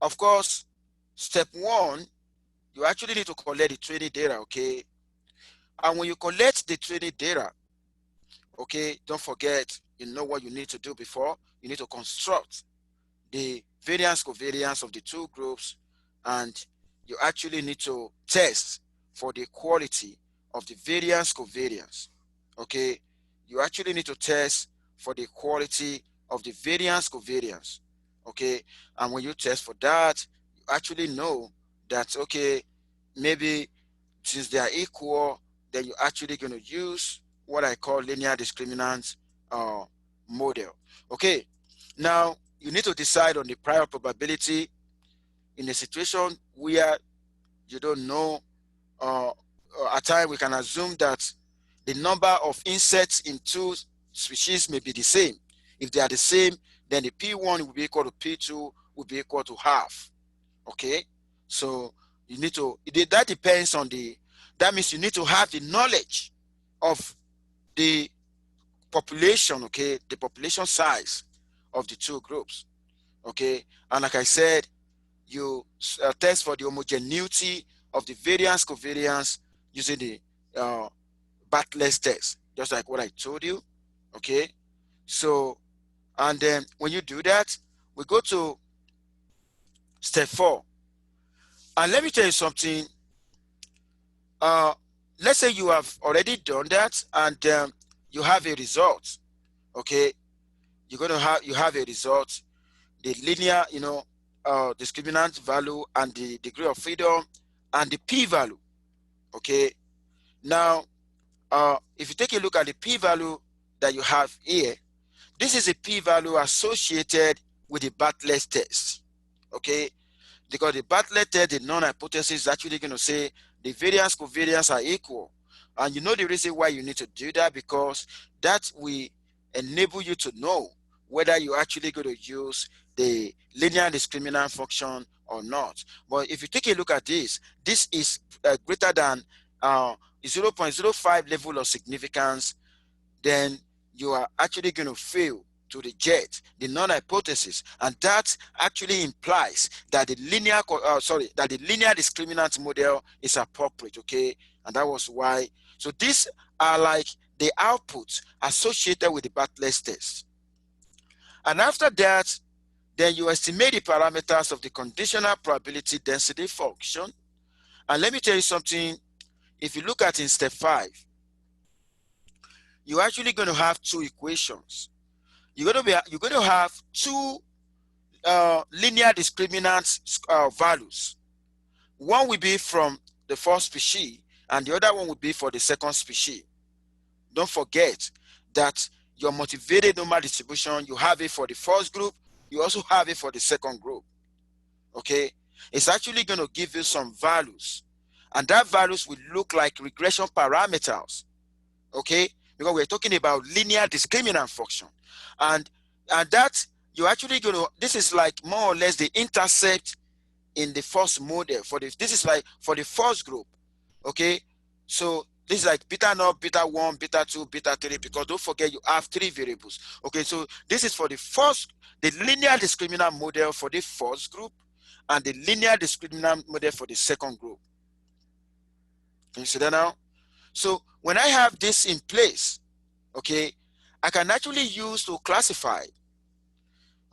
Of course, step one, you actually need to collect the training data, okay? And when you collect the training data, okay, don't forget, you know what you need to do before. You need to construct the variance covariance of the two groups, and you actually need to test for the quality of the variance covariance. Okay, you actually need to test for the quality of the variance covariance. Okay, and when you test for that, you actually know that, okay, maybe since they are equal, then you're actually going to use what I call linear discriminant uh, model. Okay, now you need to decide on the prior probability in a situation where you don't know. At times we can assume that the number of insects in two species may be the same. If they are the same, then the P1 will be equal to P2 will be equal to half. Okay, so you need to, that depends on that means you need to have the knowledge of the population, okay, the population size of the two groups. Okay, and like I said, you test for the homogeneity of the variance covariance using the uh, Bartlett's test, just like what I told you. Okay, so, and then when you do that, we go to step 4. And let me tell you something. uh let's say you have already done that, and you have a result. Okay, you have a result, the linear, discriminant value and the degree of freedom and the p-value. Okay, now if you take a look at the p-value that you have here, this is a p-value associated with the Bartlett's test. Okay, because the Bartlett test, the non-hypothesis, is actually going to say the variance covariance are equal. And you know the reason why you need to do that, because that will enable you to know whether you're actually going to use the linear discriminant function or not. But if you take a look at this is greater than 0.05 level of significance, then you are actually going to fail to reject the non-hypothesis, and that actually implies that the linear discriminant model is appropriate. Okay, and that was why. So these are like the outputs associated with the Bartlett's test, and after that, then you estimate the parameters of the conditional probability density function. And let me tell you something. If you look at in step 5, you're actually going to have two equations. You're going to have two linear discriminant values. One will be from the first species, and the other one will be for the second species. Don't forget that your motivated normal distribution, you have it for the first group, you also have it for the second group. Okay, it's actually going to give you some values, and that values will look like regression parameters. Okay, because we're talking about linear discriminant function, and that you're actually going to, this is like more or less the intercept in the first model for this. This is like for the first group. Okay. So this is like beta naught, beta 1, beta 2, beta 3, because don't forget you have 3 variables. Okay. So this is for the first, the linear discriminant model for the first group and the linear discriminant model for the second group. Can you see that now? So when I have this in place, okay, I can actually use to classify.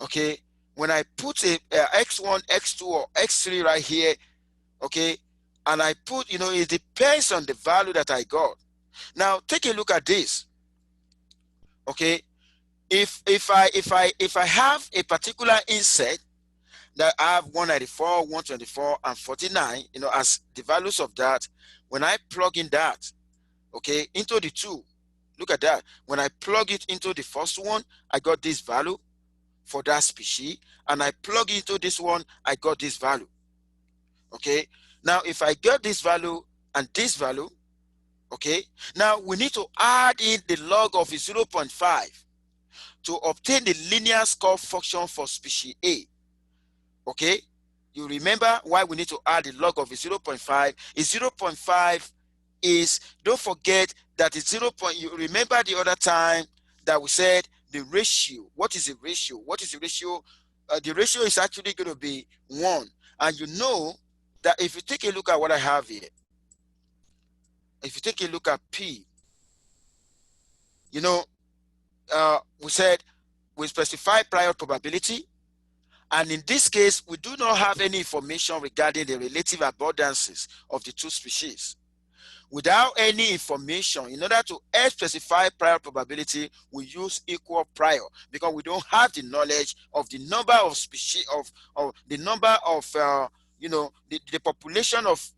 Okay, when I put a x1, x2, or x3 right here, okay, and I put, it depends on the value that I got. Now take a look at this. Okay, if I have a particular inset that I have 194, 124, and 49, as the values of that, when I plug in that, okay, into the two, look at that. When I plug it into the first one, I got this value for that species, and I plug into this one, I got this value. Okay, now if I get this value and this value, okay, now we need to add in the log of 0.5 to obtain the linear score function for species A. Okay, you remember why we need to add the log of 0.5 is 0.5 is, don't forget that it's 0. You remember the other time that we said the ratio. What is the ratio? What is the ratio? The ratio is actually going to be 1. And you know that if you take a look at what I have here, if you take a look at P, we said we specify prior probability. And in this case, we do not have any information regarding the relative abundances of the two species. Without any information, in order to specify prior probability, we use equal prior, because we don't have the knowledge of the number of species, of the number of the population of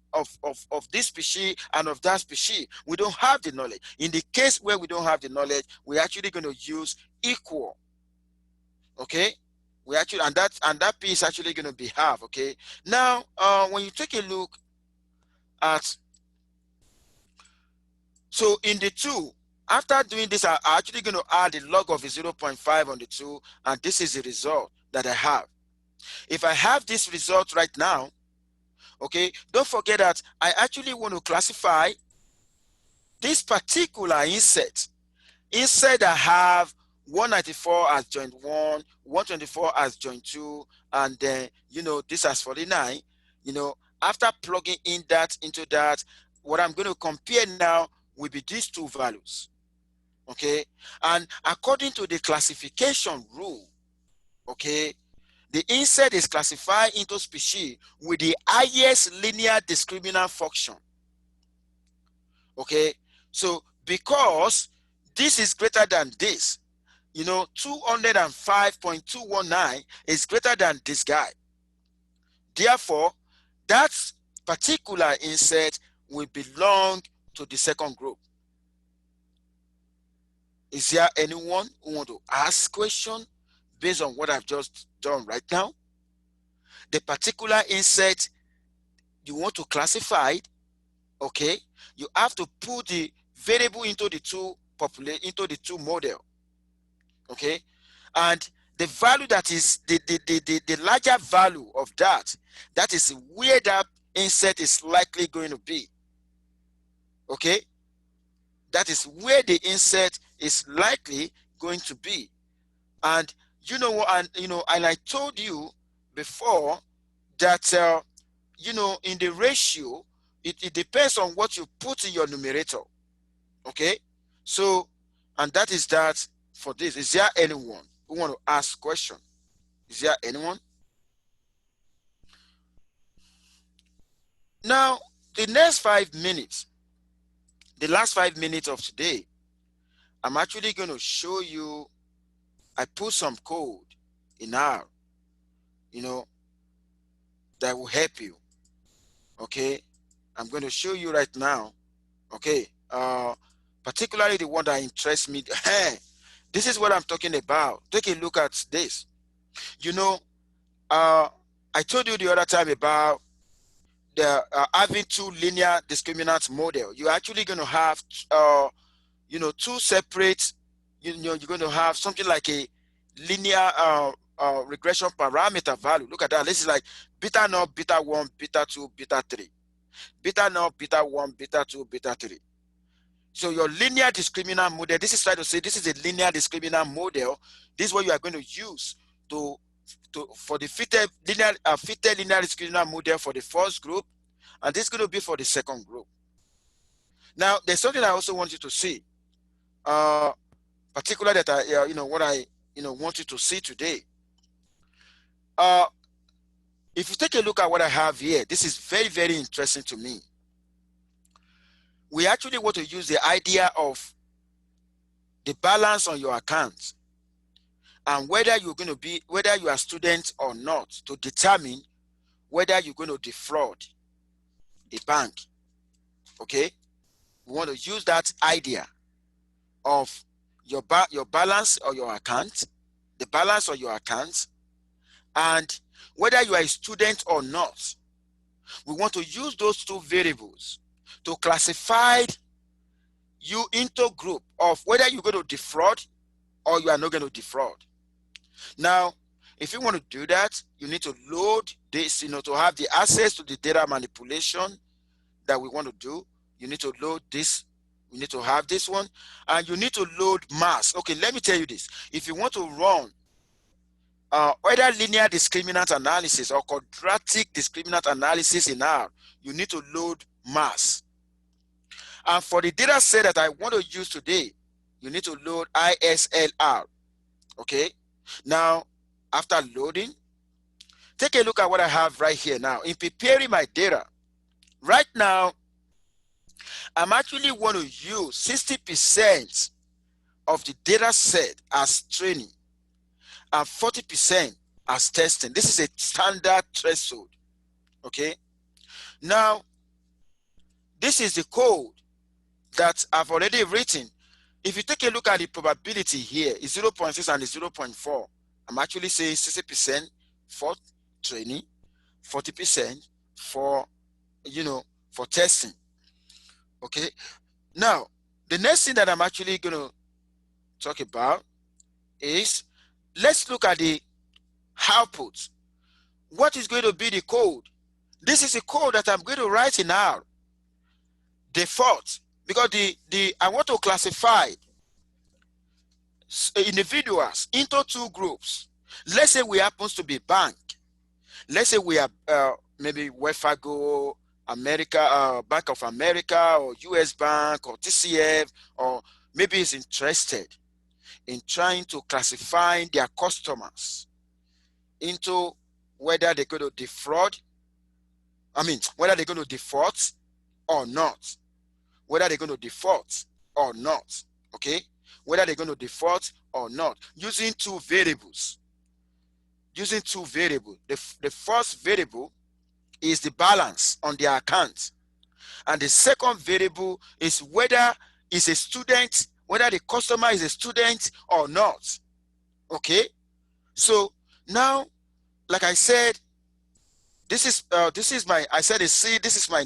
this species and of that species. We don't have the knowledge. In the case where we don't have the knowledge, we're actually going to use equal. Okay, we actually, and that P is actually going to be half. Okay, now when you take a look at, so in the 2, after doing this, I'm actually going to add the log of 0.5 on the 2, and this is the result that I have. If I have this result right now, okay, don't forget that I actually want to classify this particular inset. Instead, I have 194 as joint 1, 124 as joint 2, and then, this as 49. After plugging in that into that, what I'm going to compare now will be these two values. Okay, and according to the classification rule, okay, the inset is classified into species with the highest linear discriminant function. Okay, so because this is greater than this, 205.219 is greater than this guy. Therefore, that particular inset will belong to the second group. Is there anyone who want to ask question based on what I've just done right now? The particular inset you want to classify, okay, you have to put the variable into the two model. Okay, and the value that is the larger value of that is where that inset is likely going to be. Okay, that is where the inset is likely going to be. And and I told you before that in the ratio, it depends on what you put in your numerator. Okay, so, and that is that for this. Is there anyone who want to ask question? Is there anyone? Now, the next 5 minutes, the last 5 minutes of today, I'm actually going to show you, I put some code in R, that will help you. Okay, I'm going to show you right now. Okay, particularly the one that interests me. This is what I'm talking about. Take a look at this. I told you the other time about the having two linear discriminant model. You're actually going to have two separate, you're going to have something like a linear regression parameter value. Look at that. This is like beta naught, beta 1, beta 2, beta 3. Beta naught, beta 1, beta 2, beta 3. So your linear discriminant model, this is trying to say this is a linear discriminant model. This is what you are going to use for the fitted linear discriminant model for the first group, and this is going to be for the second group. Now, there's something I also want you to see, particularly that what I want you to see today. If you take a look at what I have here, this is very, very interesting to me. We actually want to use the idea of the balance on your account and whether you are a student or not to determine whether you're going to defraud a bank. Okay, we want to use that idea of your balance on your account, the balance on your account, and whether you are a student or not. We want to use those two variables to classify you into group of whether you're going to defraud or you are not going to defraud. Now, if you want to do that, you need to load this, to have the access to the data manipulation that we want to do. You need to load this. You need to have this one, and you need to load mass. Okay, let me tell you this. If you want to run either linear discriminant analysis or quadratic discriminant analysis in R, you need to load mass. And for the data set that I want to use today, you need to load ISLR. Okay. Now, after loading, take a look at what I have right here now. In preparing my data, right now, I'm actually want to use 60% of the data set as training and 40% as testing. This is a standard threshold. Okay. Now, this is the code that I've already written. If you take a look at the probability here, it's 0.6 and it's 0.4. I'm actually saying 60% for training, 40% for, for testing. Okay. Now, the next thing that I'm actually going to talk about is, let's look at the output. What is going to be the code? This is a code that I'm going to write in R. Default, because I want to classify individuals into two groups. Let's say we happen to be bank. Let's say we are maybe Wells Fargo, Bank of America, or US Bank, or TCF, or maybe is interested in trying to classify their customers into whether they're going to defraud. Whether they're going to default or not. Whether they're going to default or not. Okay? Whether they're going to default or not. Using two variables. The first variable is the balance on their account. And the second variable is whether it's a student, whether the customer is a student or not. Okay? So now, like I said, this is my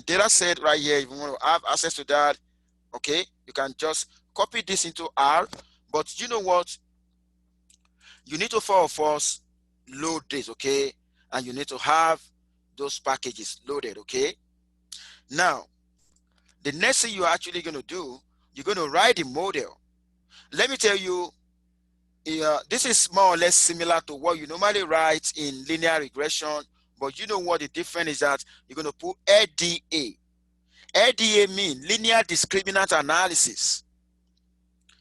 data set right here. If you want to have access to that, okay, you can just copy this into R. But you know what? You need to, for us, load this, okay? And you need to have those packages loaded, okay? Now, the next thing you're actually going to do, you're going to write the model. Let me tell you, this is more or less similar to what you normally write in linear regression, but you know what the difference is, that you're going to put LDA. LDA means linear discriminant analysis.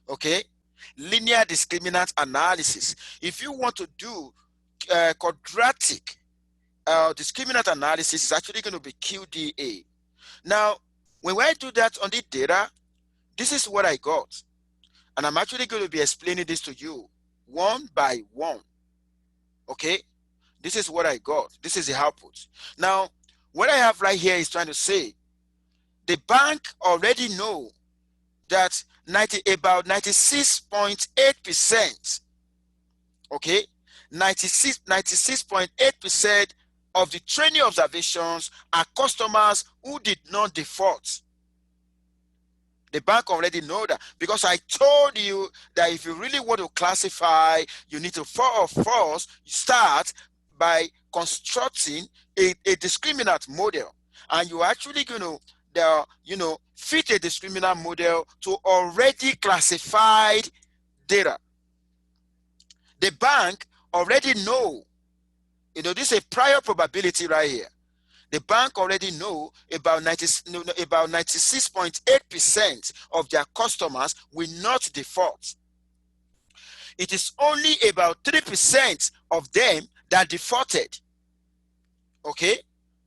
Okay? Linear discriminant analysis. If you want to do quadratic discriminant analysis, it's actually going to be QDA. Now, when I do that on the data, this is what I got. And I'm actually going to be explaining this to you one by one. Okay? This is what I got. This is the output. Now, what I have right here is trying to say, the bank already know that about 96.8%, okay, 96.8% of the training observations are customers who did not default. The bank already know that, because I told you that if you really want to classify, you need to first start by constructing a discriminant model, and you're actually going to fit a discriminant model to already classified data. The bank already know, this is a prior probability right here. The bank already know about 96.8% of their customers will not default. It is only about 3% of them that defaulted. Okay?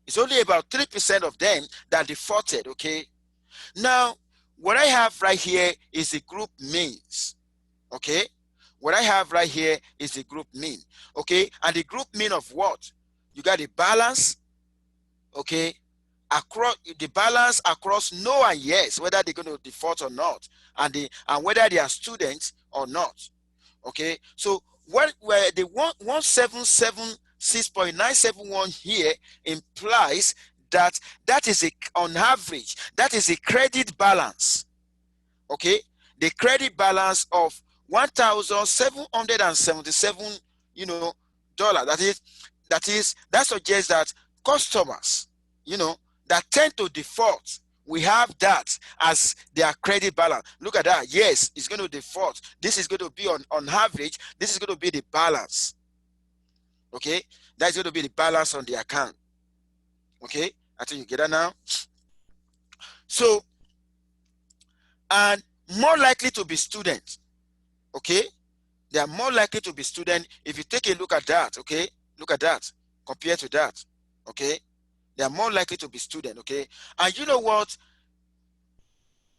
It's only about 3% of them that defaulted. Okay? Now, what I have right here is the group means. Okay? What I have right here is the group mean. Okay? And the group mean of what? You got the balance. Okay? Across the balance across no and yes, whether they're going to default or not, and whether they are students or not. Okay, so what where the 177.6.971 here implies that is on average, that is a credit balance. Okay, the credit balance of $1,777 dollar. That suggests that customers that tend to default, we have that as their credit balance. Look at that. Yes, it's going to default. This is going to be on average. This is going to be the balance. Okay, that's going to be the balance on the account. Okay, I think you get that now. So, and more likely to be students. Okay, they are more likely to be students if you take a look at that. Okay, look at that compared to that. Okay, they are more likely to be student. Okay, and you know what?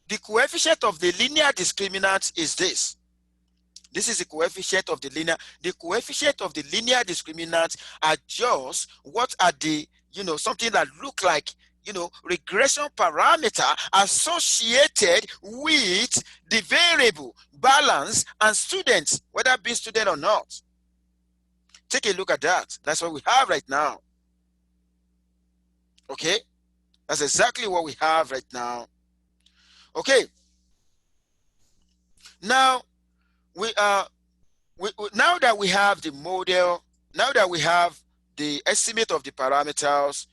The coefficient of the linear discriminant is this. This is the coefficient of the linear. The coefficient of the linear discriminant adjusts what are the, something that look like, regression parameter associated with the variable balance and students, whether being student or not. Take a look at that. That's what we have right now. Okay, that's exactly what we have right now. Okay, now now that we have the model, now that we have the estimate of the parameters,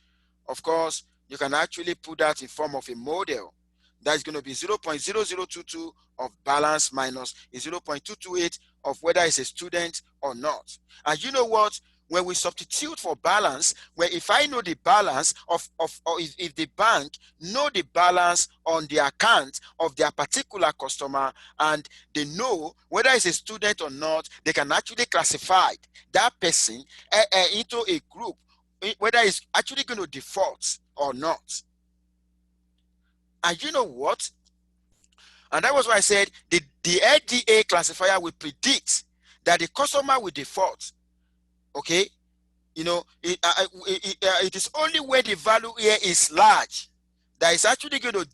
of course, you can actually put that in form of a model. That's going to be 0.0022 of balance minus 0.228 of whether it's a student or not. And you know what? When we substitute for balance, where if I know the balance or if the bank know the balance on the account of their particular customer, and they know whether it's a student or not, they can actually classify that person into a group, whether it's actually going to default or not. And you know what? And that was why I said the LDA classifier will predict that the customer will default. Okay, it is only when the value here is large that is actually going to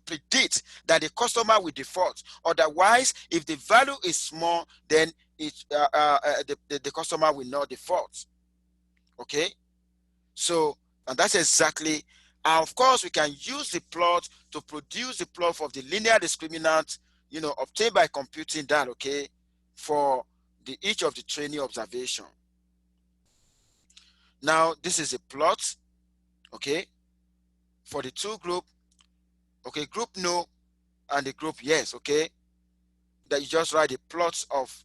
predict that the customer will default. Otherwise, if the value is small, then the customer will not default. Okay, so and that's exactly. Of course, we can use the plot to produce the plot of the linear discriminant, obtained by computing that. Okay, for each of the training observation. Now, this is a plot, okay, for the two group, okay, group no and the group yes, okay, that you just write the plots of,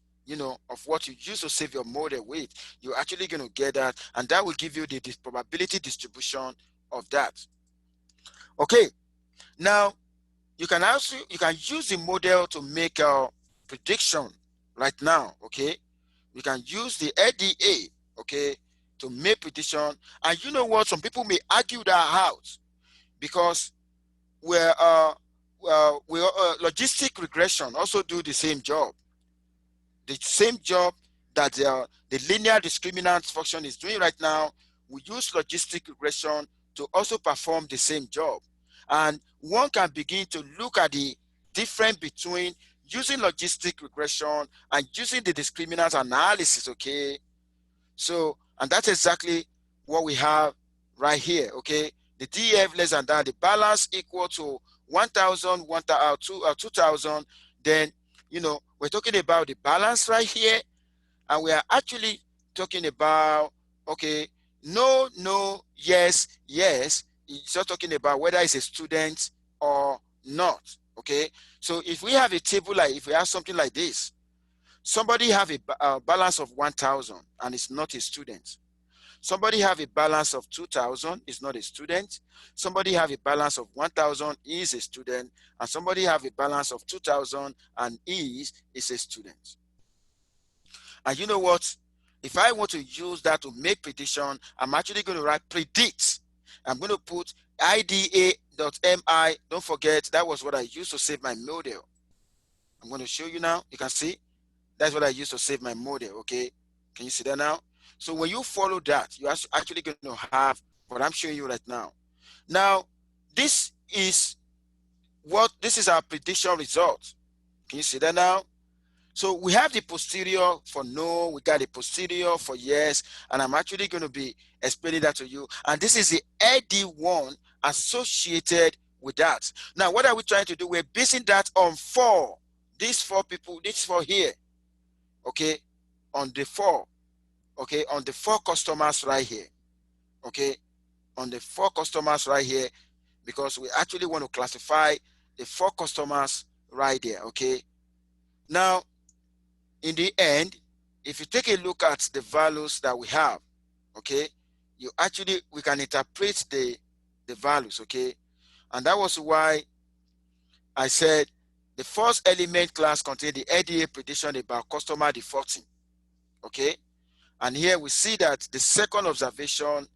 of what you use to save your model with. You're actually going to get that, and that will give you the probability distribution of that. Okay, now, you can use the model to make a prediction right now, okay? You can use the LDA, okay, to make prediction. And you know what? Some people may argue that out because logistic regression also do the same job. The same job that the linear discriminant function is doing right now. We use logistic regression to also perform the same job. And one can begin to look at the difference between using logistic regression and using the discriminant analysis, okay? So, and that's exactly what we have right here, okay? The DF less than that, the balance equal to 1,000, 2,000, then, we're talking about the balance right here. And we are actually talking about, okay, no, no, yes, yes. It's not talking about whether it's a student or not, okay? So if we have a table, like if we have something like this, somebody have a balance of 1,000 and it's not a student. Somebody have a balance of 2,000 is not a student. Somebody have a balance of 1,000 is a student. And somebody have a balance of 2,000 and is a student. And you know what? If I want to use that to make prediction, I'm actually going to write predict. I'm going to put ida.mi. Don't forget, that was what I used to save my model. I'm going to show you now. You can see that's what I used to save my model. Okay. Can you see that now? So when you follow that, you're actually going to have what I'm showing you right now. Now, this is our prediction result. Can you see that now? So we have the posterior for no, we got the posterior for yes, and I'm actually going to be explaining that to you. And this is the AD1 associated with that. Now, what are we trying to do? We're basing that on four. These four people, these four here, okay, on the four, okay, on the four customers right here, okay, on the four customers right here, because we actually want to classify the four customers right there, okay. Now, in the end, if you take a look at the values that we have, okay, we can interpret the values, okay. And that was why I said the first element class contains the ADA prediction about customer defaulting, okay. And here we see that the second observation,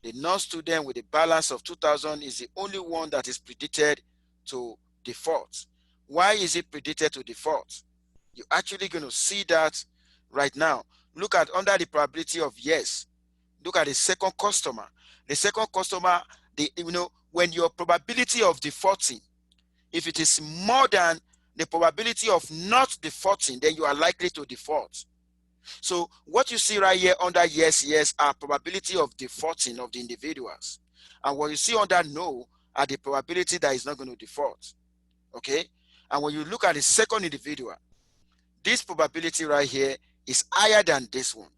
the non-student with a balance of 2,000 is the only one that is predicted to default. Why is it predicted to default? You're actually going to see that right now. Look at under the probability of yes. Look at the second customer. The second customer, when your probability of defaulting, if it is more than the probability of not defaulting, then you are likely to default. So what you see right here under yes, yes are probability of defaulting of the individuals. And what you see under no are the probability that is not going to default. Okay? And when you look at the second individual, this probability right here is higher than this one.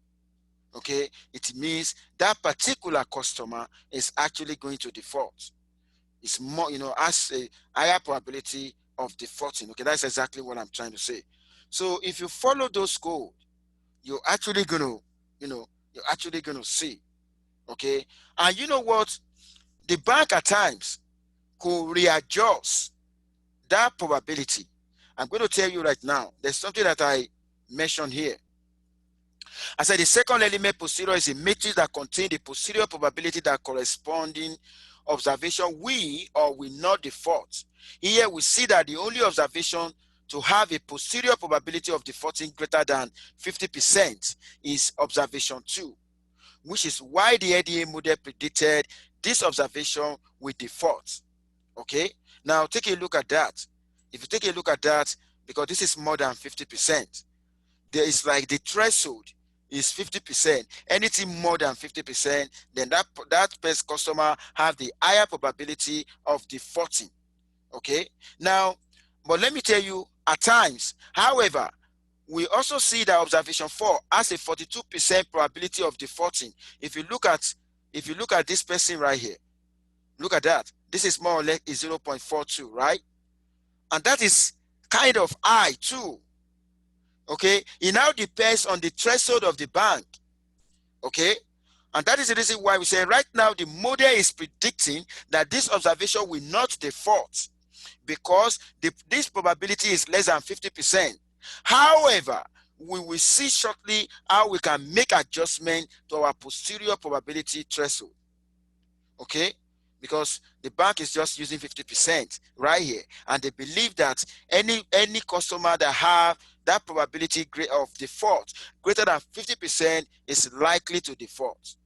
Okay? It means that particular customer is actually going to default. It's more, has a higher probability of defaulting. Okay, that's exactly what I'm trying to say. So if you follow those codes, you're actually gonna, see. Okay. And you know what? The bank at times could readjust that probability. I'm going to tell you right now, there's something that I mentioned here. I said the second element posterior is a matrix that contains the posterior probability that corresponding observation will or will not default. Here we see that the only observation to have a posterior probability of defaulting greater than 50% is observation 2, which is why the ADA model predicted this observation will default. Okay, now take a look at that. If you take a look at that, because this is more than 50%, there is like the threshold is 50%. Anything more than 50%, then that best customer have the higher probability of defaulting. Okay, now, but let me tell you, at times, however, we also see that observation 4 has a 42% probability of defaulting. If you look at this person right here, look at that. This is more or less 0.42, right? And that is kind of high too. Okay, it now depends on the threshold of the bank. Okay, and that is the reason why we say right now the model is predicting that this observation will not default because this probability is less than 50%. However, we will see shortly how we can make adjustment to our posterior probability threshold. Okay, because the bank is just using 50% right here, and they believe that any customer that have that probability of default greater than 50% is likely to default.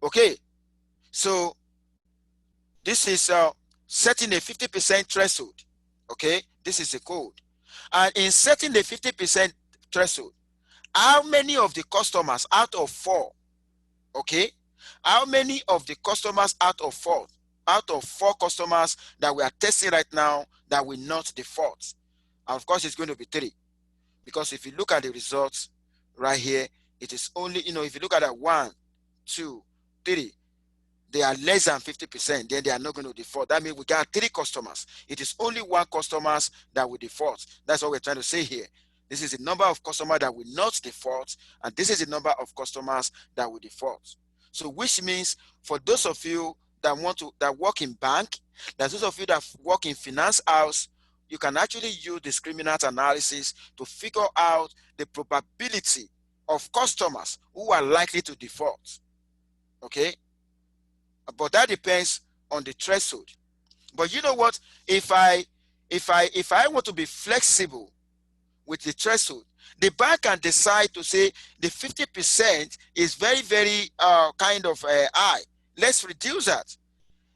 Okay, so this is setting a 50% threshold. Okay, this is the code, and in setting the 50% threshold, how many of the customers out of 4? Okay, how many of the customers out of 4 out of 4 customers that we are testing right now that will not default. And of course, it's going to be 3. Because if you look at the results right here, it is only, if you look at that 1, 2, 3, they are less than 50%, then they are not going to default. That means we got 3 customers. It is only 1 customers that will default. That's what we're trying to say here. This is the number of customers that will not default, and this is the number of customers that will default. So which means for those of you that work in bank, that those of you that work in finance house, you can actually use discriminant analysis to figure out the probability of customers who are likely to default. Okay? But that depends on the threshold. But you know what? If I want to be flexible with the threshold, the bank can decide to say the 50% is very, very kind of high. Let's reduce that.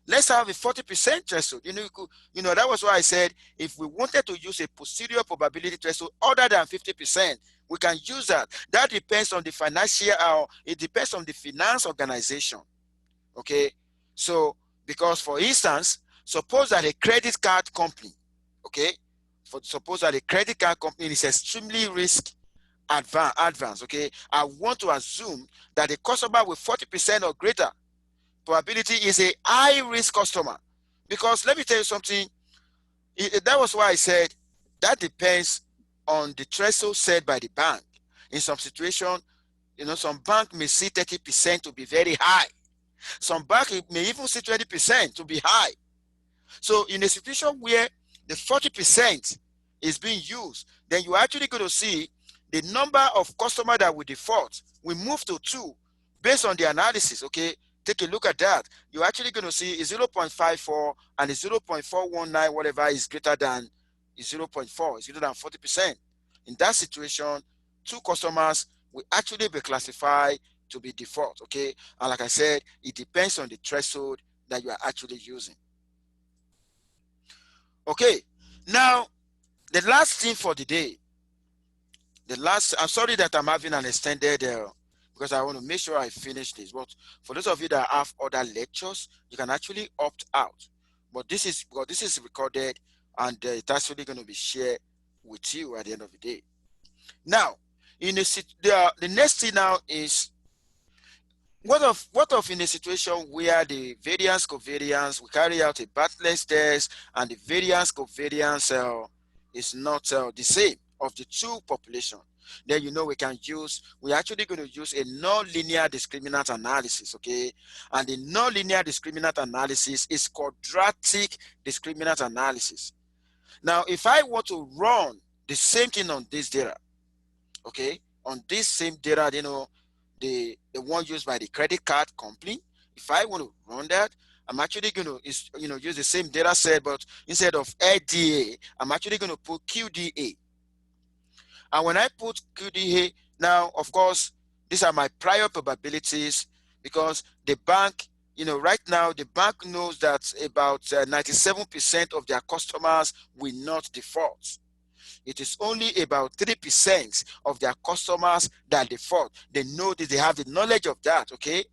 Let's have a 40% threshold. That was why I said if we wanted to use a posterior probability threshold other than 50%, we can use that. That depends on the financial, it depends on the finance organization. Okay, so because for instance, suppose that a credit card company, okay, suppose that a credit card company is extremely risk advanced, okay, I want to assume that the customer with 40% or greater probability is a high risk customer. Because let me tell you something, that was why I said that depends on the threshold set by the bank. In some situation, some bank may see 30% to be very high. Some bank may even see 20% to be high. So in a situation where the 40% is being used, then you're actually going to see the number of customers that will default will move to 2 based on the analysis. Okay, take a look at that. You're actually going to see a 0.54 and a 0.419, whatever is greater than 0.4, is greater than 40%. In that situation, 2 customers will actually be classified to be default. Okay, and like I said, it depends on the threshold that you are actually using. Okay, now the last thing for the day, I'm sorry that I'm having an extended because I want to make sure I finish this, but for those of you that have other lectures, you can actually opt out. But this is recorded, and it's actually going to be shared with you at the end of the day. Now, the next thing now is, what of in a situation where the variance covariance, we carry out a Bartlett's test and the variance covariance is not the same of the 2 population? Then we're actually going to use a non-linear discriminant analysis. Okay, and the non-linear discriminant analysis is quadratic discriminant analysis. Now if I want to run the same thing on this data, okay, on this same data, the one used by the credit card company, if I want to run that, I'm actually going to use the same data set, but instead of LDA, I'm actually going to put QDA. And when I put QDA, now of course these are my prior probabilities, because the bank, right now the bank knows that about 97% of their customers will not default. It is only about 3% of their customers that default. They know that, they have the knowledge of that. Okay,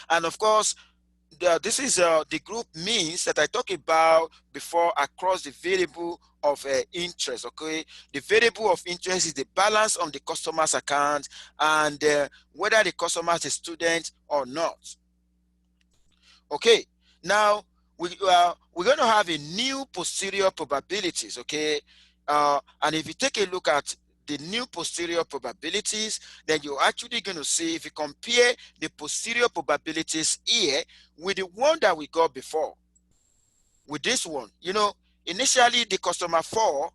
and of course this is the group means that I talked about before across the variable of interest. Okay, the variable of interest is the balance on the customer's account and whether the customer is a student or not. Okay, now we're going to have a new posterior probabilities. Okay, and if you take a look at the new posterior probabilities, then you're actually going to see, if you compare the posterior probabilities here with the one that we got before, with this one, initially the customer 4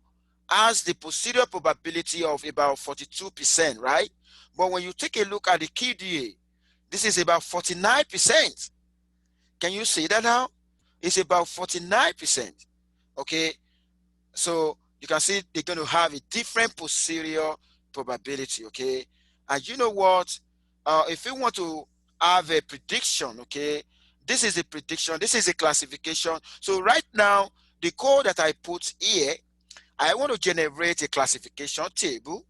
has the posterior probability of about 42%, right? But when you take a look at the QDA, this is about 49%. Can you see that now? It's about 49%. Okay, so you can see they're going to have a different posterior probability. Okay, and you know what? If you want to have a prediction, okay, this is a prediction, this is a classification. So right now, the code that I put here, I want to generate a classification table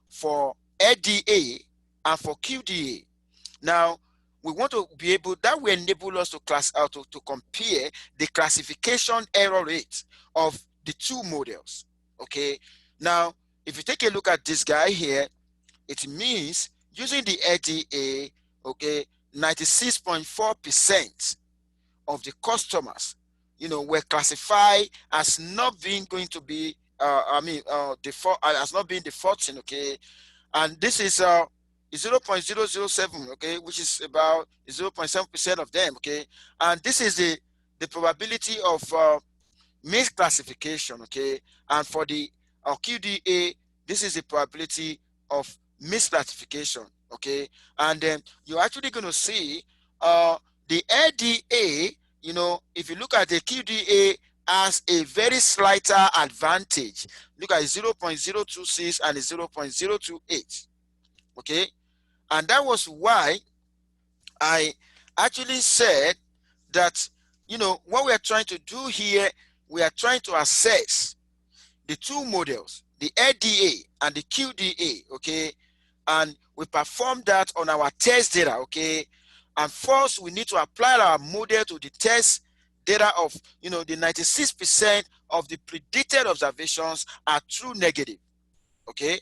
for LDA and for QDA. Now, we want to be able, that will enable us to to compare the classification error rate of the two models. Okay, now if you take a look at this guy here, it means using the LDA, okay, 96.4% of the customers, were classified as not being going to be, default, as not being defaulting, okay, and this is 0.007, okay, which is about 0.7% of them, okay, and this is the probability of misclassification, okay, and for the QDA, this is the probability of misclassification, okay, and then you're actually going to see the LDA, if you look at the QDA as a very slighter advantage. Look at 0.026 and 0.028, okay, and that was why I actually said that, what we are trying to do here, we are trying to assess the two models, the LDA and the QDA, okay, and we perform that on our test data, okay, and first we need to apply our model to the test data of, the 96% of the predicted observations are true negative, okay,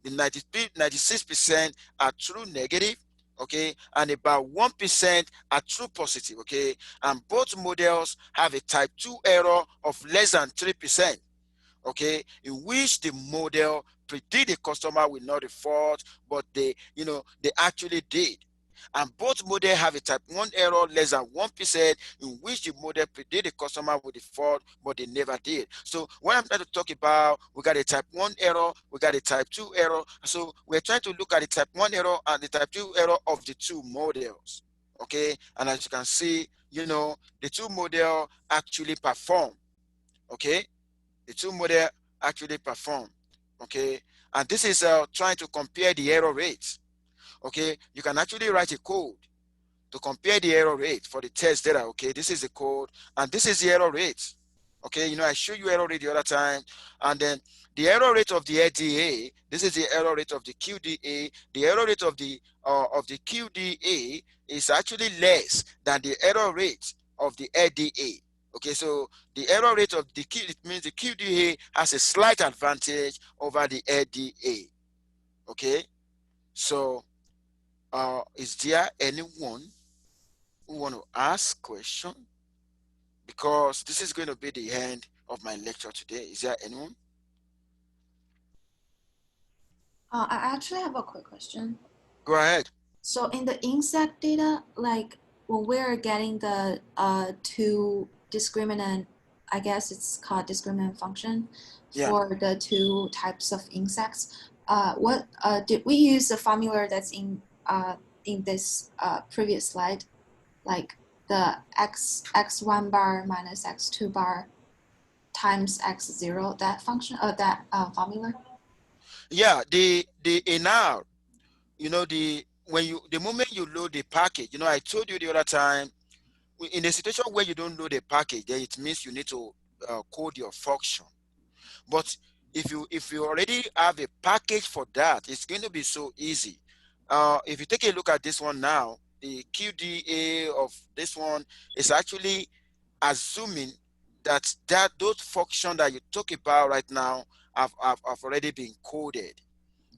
the 96% are true negative, okay, and about 1% are true positive, okay, and both models have a type 2 error of less than 3%, okay, in which the model predict the customer will not default, but they actually did. And both models have a type 1 error less than 1%, in which the model predict the customer will default, but they never did. So what I'm trying to talk about, we got a type 1 error, we got a type 2 error. So we're trying to look at the type 1 error and the type 2 error of the two models. Okay, and as you can see, the two models actually perform. Okay, the two model actually perform. Okay, and this is trying to compare the error rates. Okay, you can actually write a code to compare the error rate for the test data. Okay, this is the code and this is the error rate. Okay, I showed you error rate the other time, and then the error rate of the LDA, this is the error rate of the QDA. The error rate of the QDA is actually less than the error rate of the LDA. Okay, so the error rate of the Q, it means the QDA has a slight advantage over the LDA. Okay, so is there anyone who want to ask question? Because this is going to be the end of my lecture today. Is there anyone? I actually have a quick question. Go ahead. So in the insect data, like when we're getting the two discriminant, I guess it's called discriminant function Yeah. for the two types of insects. What did we use the formula that's in this previous slide, like the x1 bar minus x2 bar times x0, that function, that formula? Yeah, the NR, the moment you load the package, I told you the other time, in a situation where you don't load the package, then it means you need to code your function. But if you already have a package for that, it's going to be so easy. If you take a look at this one now, the QDA of this one is actually assuming that those functions that you talk about right now have already been coded.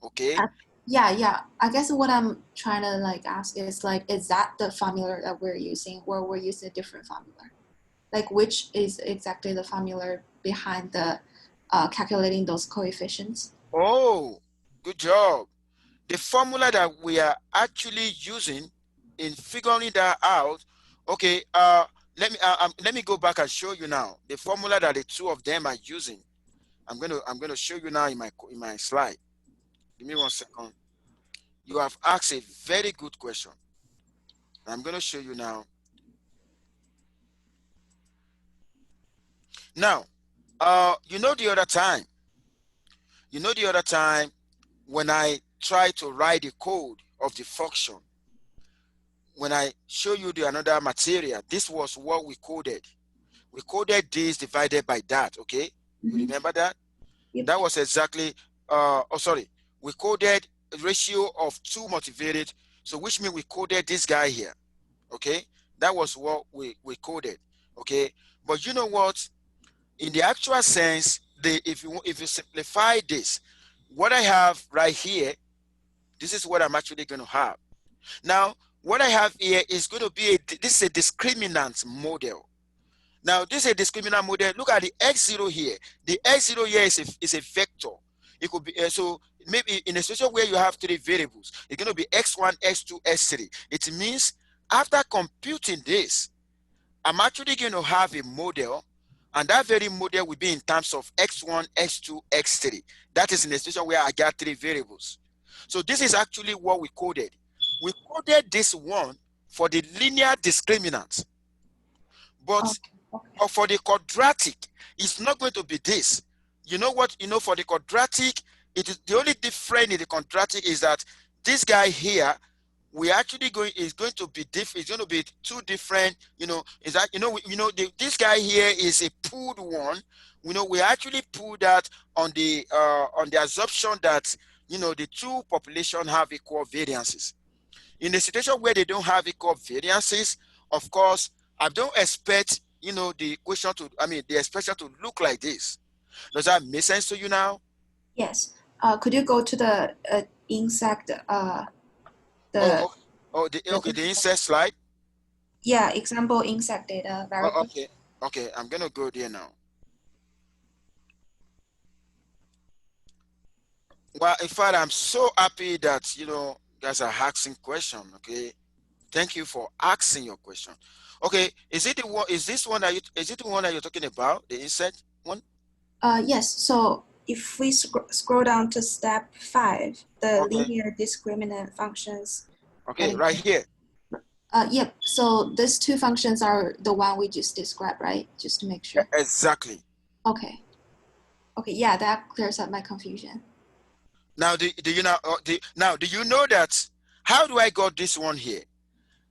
Okay. Yeah. I guess what I'm trying to like ask is like, is that the formula that we're using, or we're using a different formula? Like, which is exactly the formula behind the calculating those coefficients? Oh, good job. The formula that we are actually using in figuring that out. Okay. Let me go back and show you now the formula that the two of them are using. I'm gonna show you now in my slide. Give me 1 second. You have asked a very good question. I'm gonna show you now. Now, the other time when I try to write the code of the function, when I show you the another material, this was what we coded. We coded this divided by that, okay? You remember that? Yep. That was exactly, we coded a ratio of 2 multivariate, so which means we coded this guy here. Okay, that was what we coded. Okay, but you know what? In the actual sense, if you simplify this, what I have right here, this is what I'm actually going to have. Now, what I have here is going to be this is a discriminant model. Now, this is a discriminant model. Look at the x0 here. The x0 here is a vector. It could be so maybe in a situation where you have three variables, it's going to be x1, x2, x3. It means after computing this, I'm actually going to have a model, and that very model will be in terms of x1, x2, x3. That is in a situation where I got three variables. So this is actually what we coded. We coded this one for the linear discriminant, but Okay. Okay. for the quadratic, it's not going to be this. You know what? You know, for the quadratic, it is the only difference in the quadratic is that this guy here, we actually going is going to be different. It's going to be two different. You know, is that this guy here is a pooled one. You know, we actually pull that on the assumption that the two population have equal variances. In a situation where they don't have equal variances, of course, I don't expect the question to, I mean, the expression to look like this. Does that make sense to you now? Yes. Could you go to the insect Oh, the oh, oh, okay, the insert slide. yeah, example insect data Oh, variable? okay, okay, I'm gonna go there now. Well, in fact, I'm so happy that you guys are asking question. Okay, thank you for asking your question. Okay, is it the one? Is this one that you? Is it the one that you're talking about? The insert one? Yes. So if we scroll down to step 5, the Okay, linear discriminant functions okay, getting. right here. Yep. So these two functions are the one we just described, right? Just to make sure. Exactly. Okay. Okay. Yeah, that clears up my confusion. Now, do you know? Now, do you know that? How do I got this one here?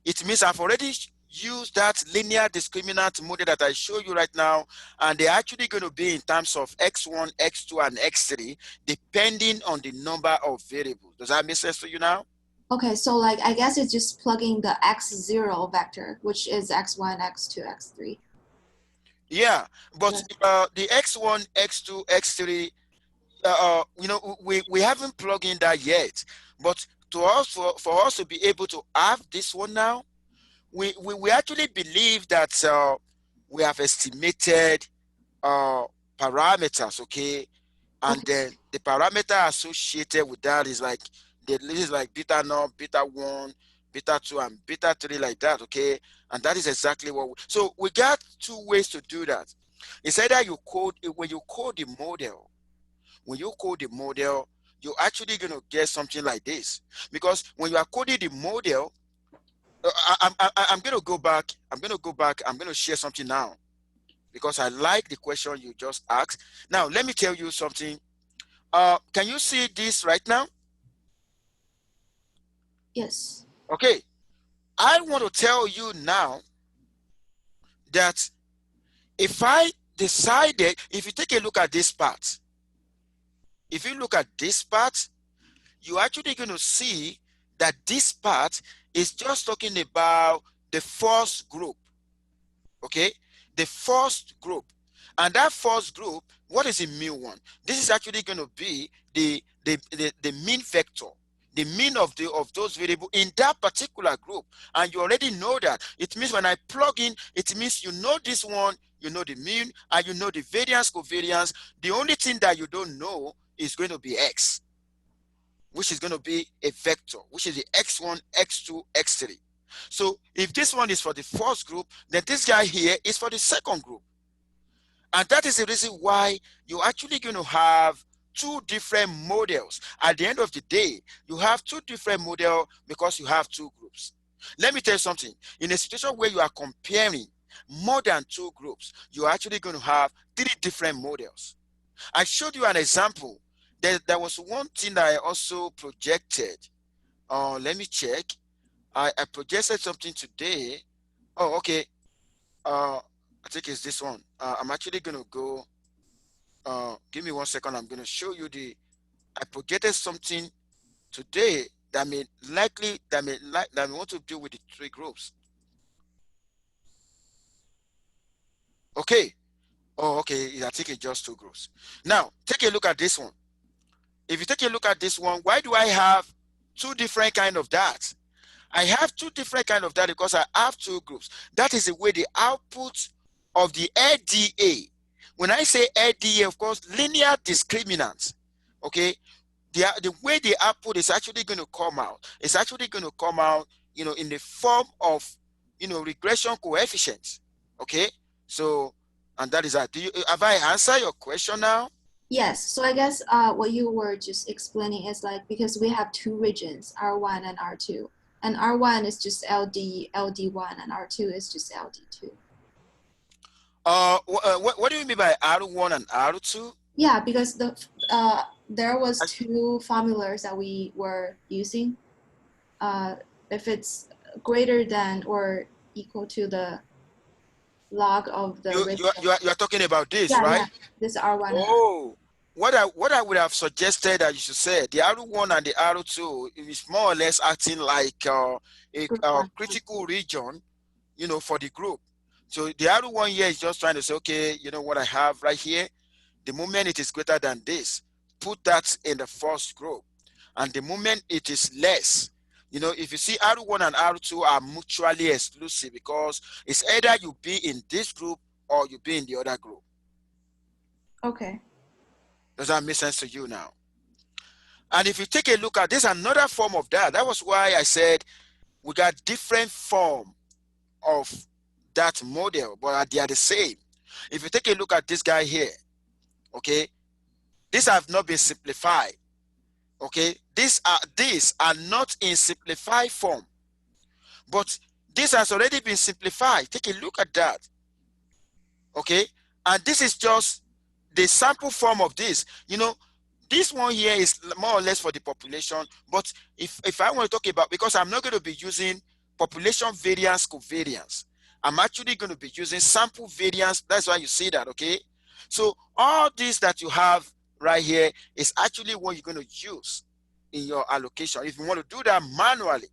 It means I've already used that linear discriminant model that I show you right now, and they're actually going to be in terms of x1, x2, and x3, depending on the number of variables. Does that make sense to you now? Okay, so like I guess it's just plugging the x0 vector, which is x1, x2, x3. Yeah, but That's the x1, x2, x3, we haven't plugged in that yet. But to us, for us to be able to have this one now, we actually believe that we have estimated parameters, okay, and okay. then the parameter associated with that is like this is like beta naught, beta 1, beta 2, and beta 3, like that, okay. And that is exactly what so we got two ways to do that. It's either you code when you code the model. When you code the model, you're actually going to get something like this, because when you are coding the model, I'm going to go back. I'm going to go back. I'm going to share something now, because I like the question you just asked. Now, let me tell you something. Can you see this right now? Yes. Okay. I want to tell you now that if I decided, if you take a look at this part, if you look at this part, you're actually going to see that this part is just talking about the first group. Okay, the first group, and that first group, what is the mean one? This is actually going to be the mean vector, the mean of those variable in that particular group. And you already know that. It means when I plug in, it means you know this one, you know the mean, and you know the variance covariance. The only thing that you don't know is going to be x, which is going to be a vector, which is the x1, x2, x3. So if this one is for the first group, then this guy here is for the second group. And that is the reason why you're actually going to have two different models. At the end of the day, you have two different models because you have two groups. Let me tell you something. In a situation where you are comparing more than two groups, you're actually going to have three different models. I showed you an example. There was one thing that I also projected. Let me check. I projected something today. Oh, okay. I think it's this one. I'm actually going to go. Give me 1 second. I'm going to show you I projected something today that may likely, that may want to do with the three groups. Okay. Oh, okay. I think it's just two groups. Now, take a look at this one. If you take a look at this one, why do I have two different kind of that? I have two different kind of data because I have two groups. That is the way the output of the LDA. When I say LDA, of course, linear discriminant, okay, the way the output is actually going to come out, it's actually going to come out, in the form of, regression coefficients, okay? So, and that is that. Have I answered your question now? Yes, so I guess what you were just explaining is like because we have two regions, R1 and R2, and R1 is just LD1, and R2 is just LD2. What do you mean by R1 and R2? Yeah, because there was two formulas that we were using. If it's greater than or equal to the log of the ratio. You are talking about this, Yeah, yeah. right? This R1 and R2. Oh, what I would have suggested that you should say the R1 and the R2 is more or less acting like Group a one. critical region, for the group. So the R1 here is just trying to say, okay, what I have right here, the moment it is greater than this, put that in the first group. And the moment it is less, if you see R1 and R2 are mutually exclusive because it's either you be in this group or you be in the other group. Okay. Does that make sense to you now? And if you take a look at this, another form of that. That was why I said we got different form of that model, but they are the same. If you take a look at this guy here, okay, these have not been simplified. Okay, these are not in simplified form, but this has already been simplified. Take a look at that. Okay, and this is just the sample form of this. This one here is more or less for the population, but if I want to talk about, because I'm not going to be using population variance covariance, I'm actually going to be using sample variance. That's why you see that, okay? So all this that you have right here is actually what you're going to use in your allocation if you want to do that manually.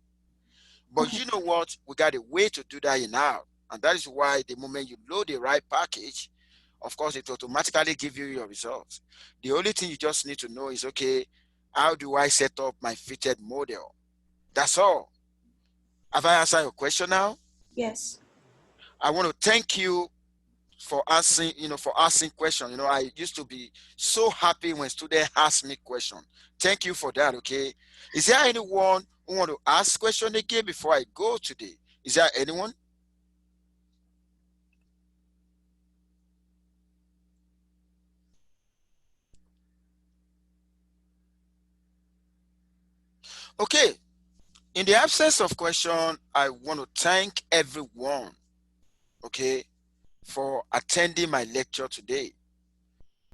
But Okay. you know what? We got a way to do that now. And that is why the moment you load the right package, of course, it automatically give you your results. The only thing you just need to know is, okay, how do I set up my fitted model? That's all. Have I answered your question now? Yes. I want to thank you for asking question. I used to be so happy when students ask me question. Thank you for that, okay? Is there anyone who want to ask question again before I go today? Is there anyone? Okay, in the absence of question, I want to thank everyone, okay, for attending my lecture today.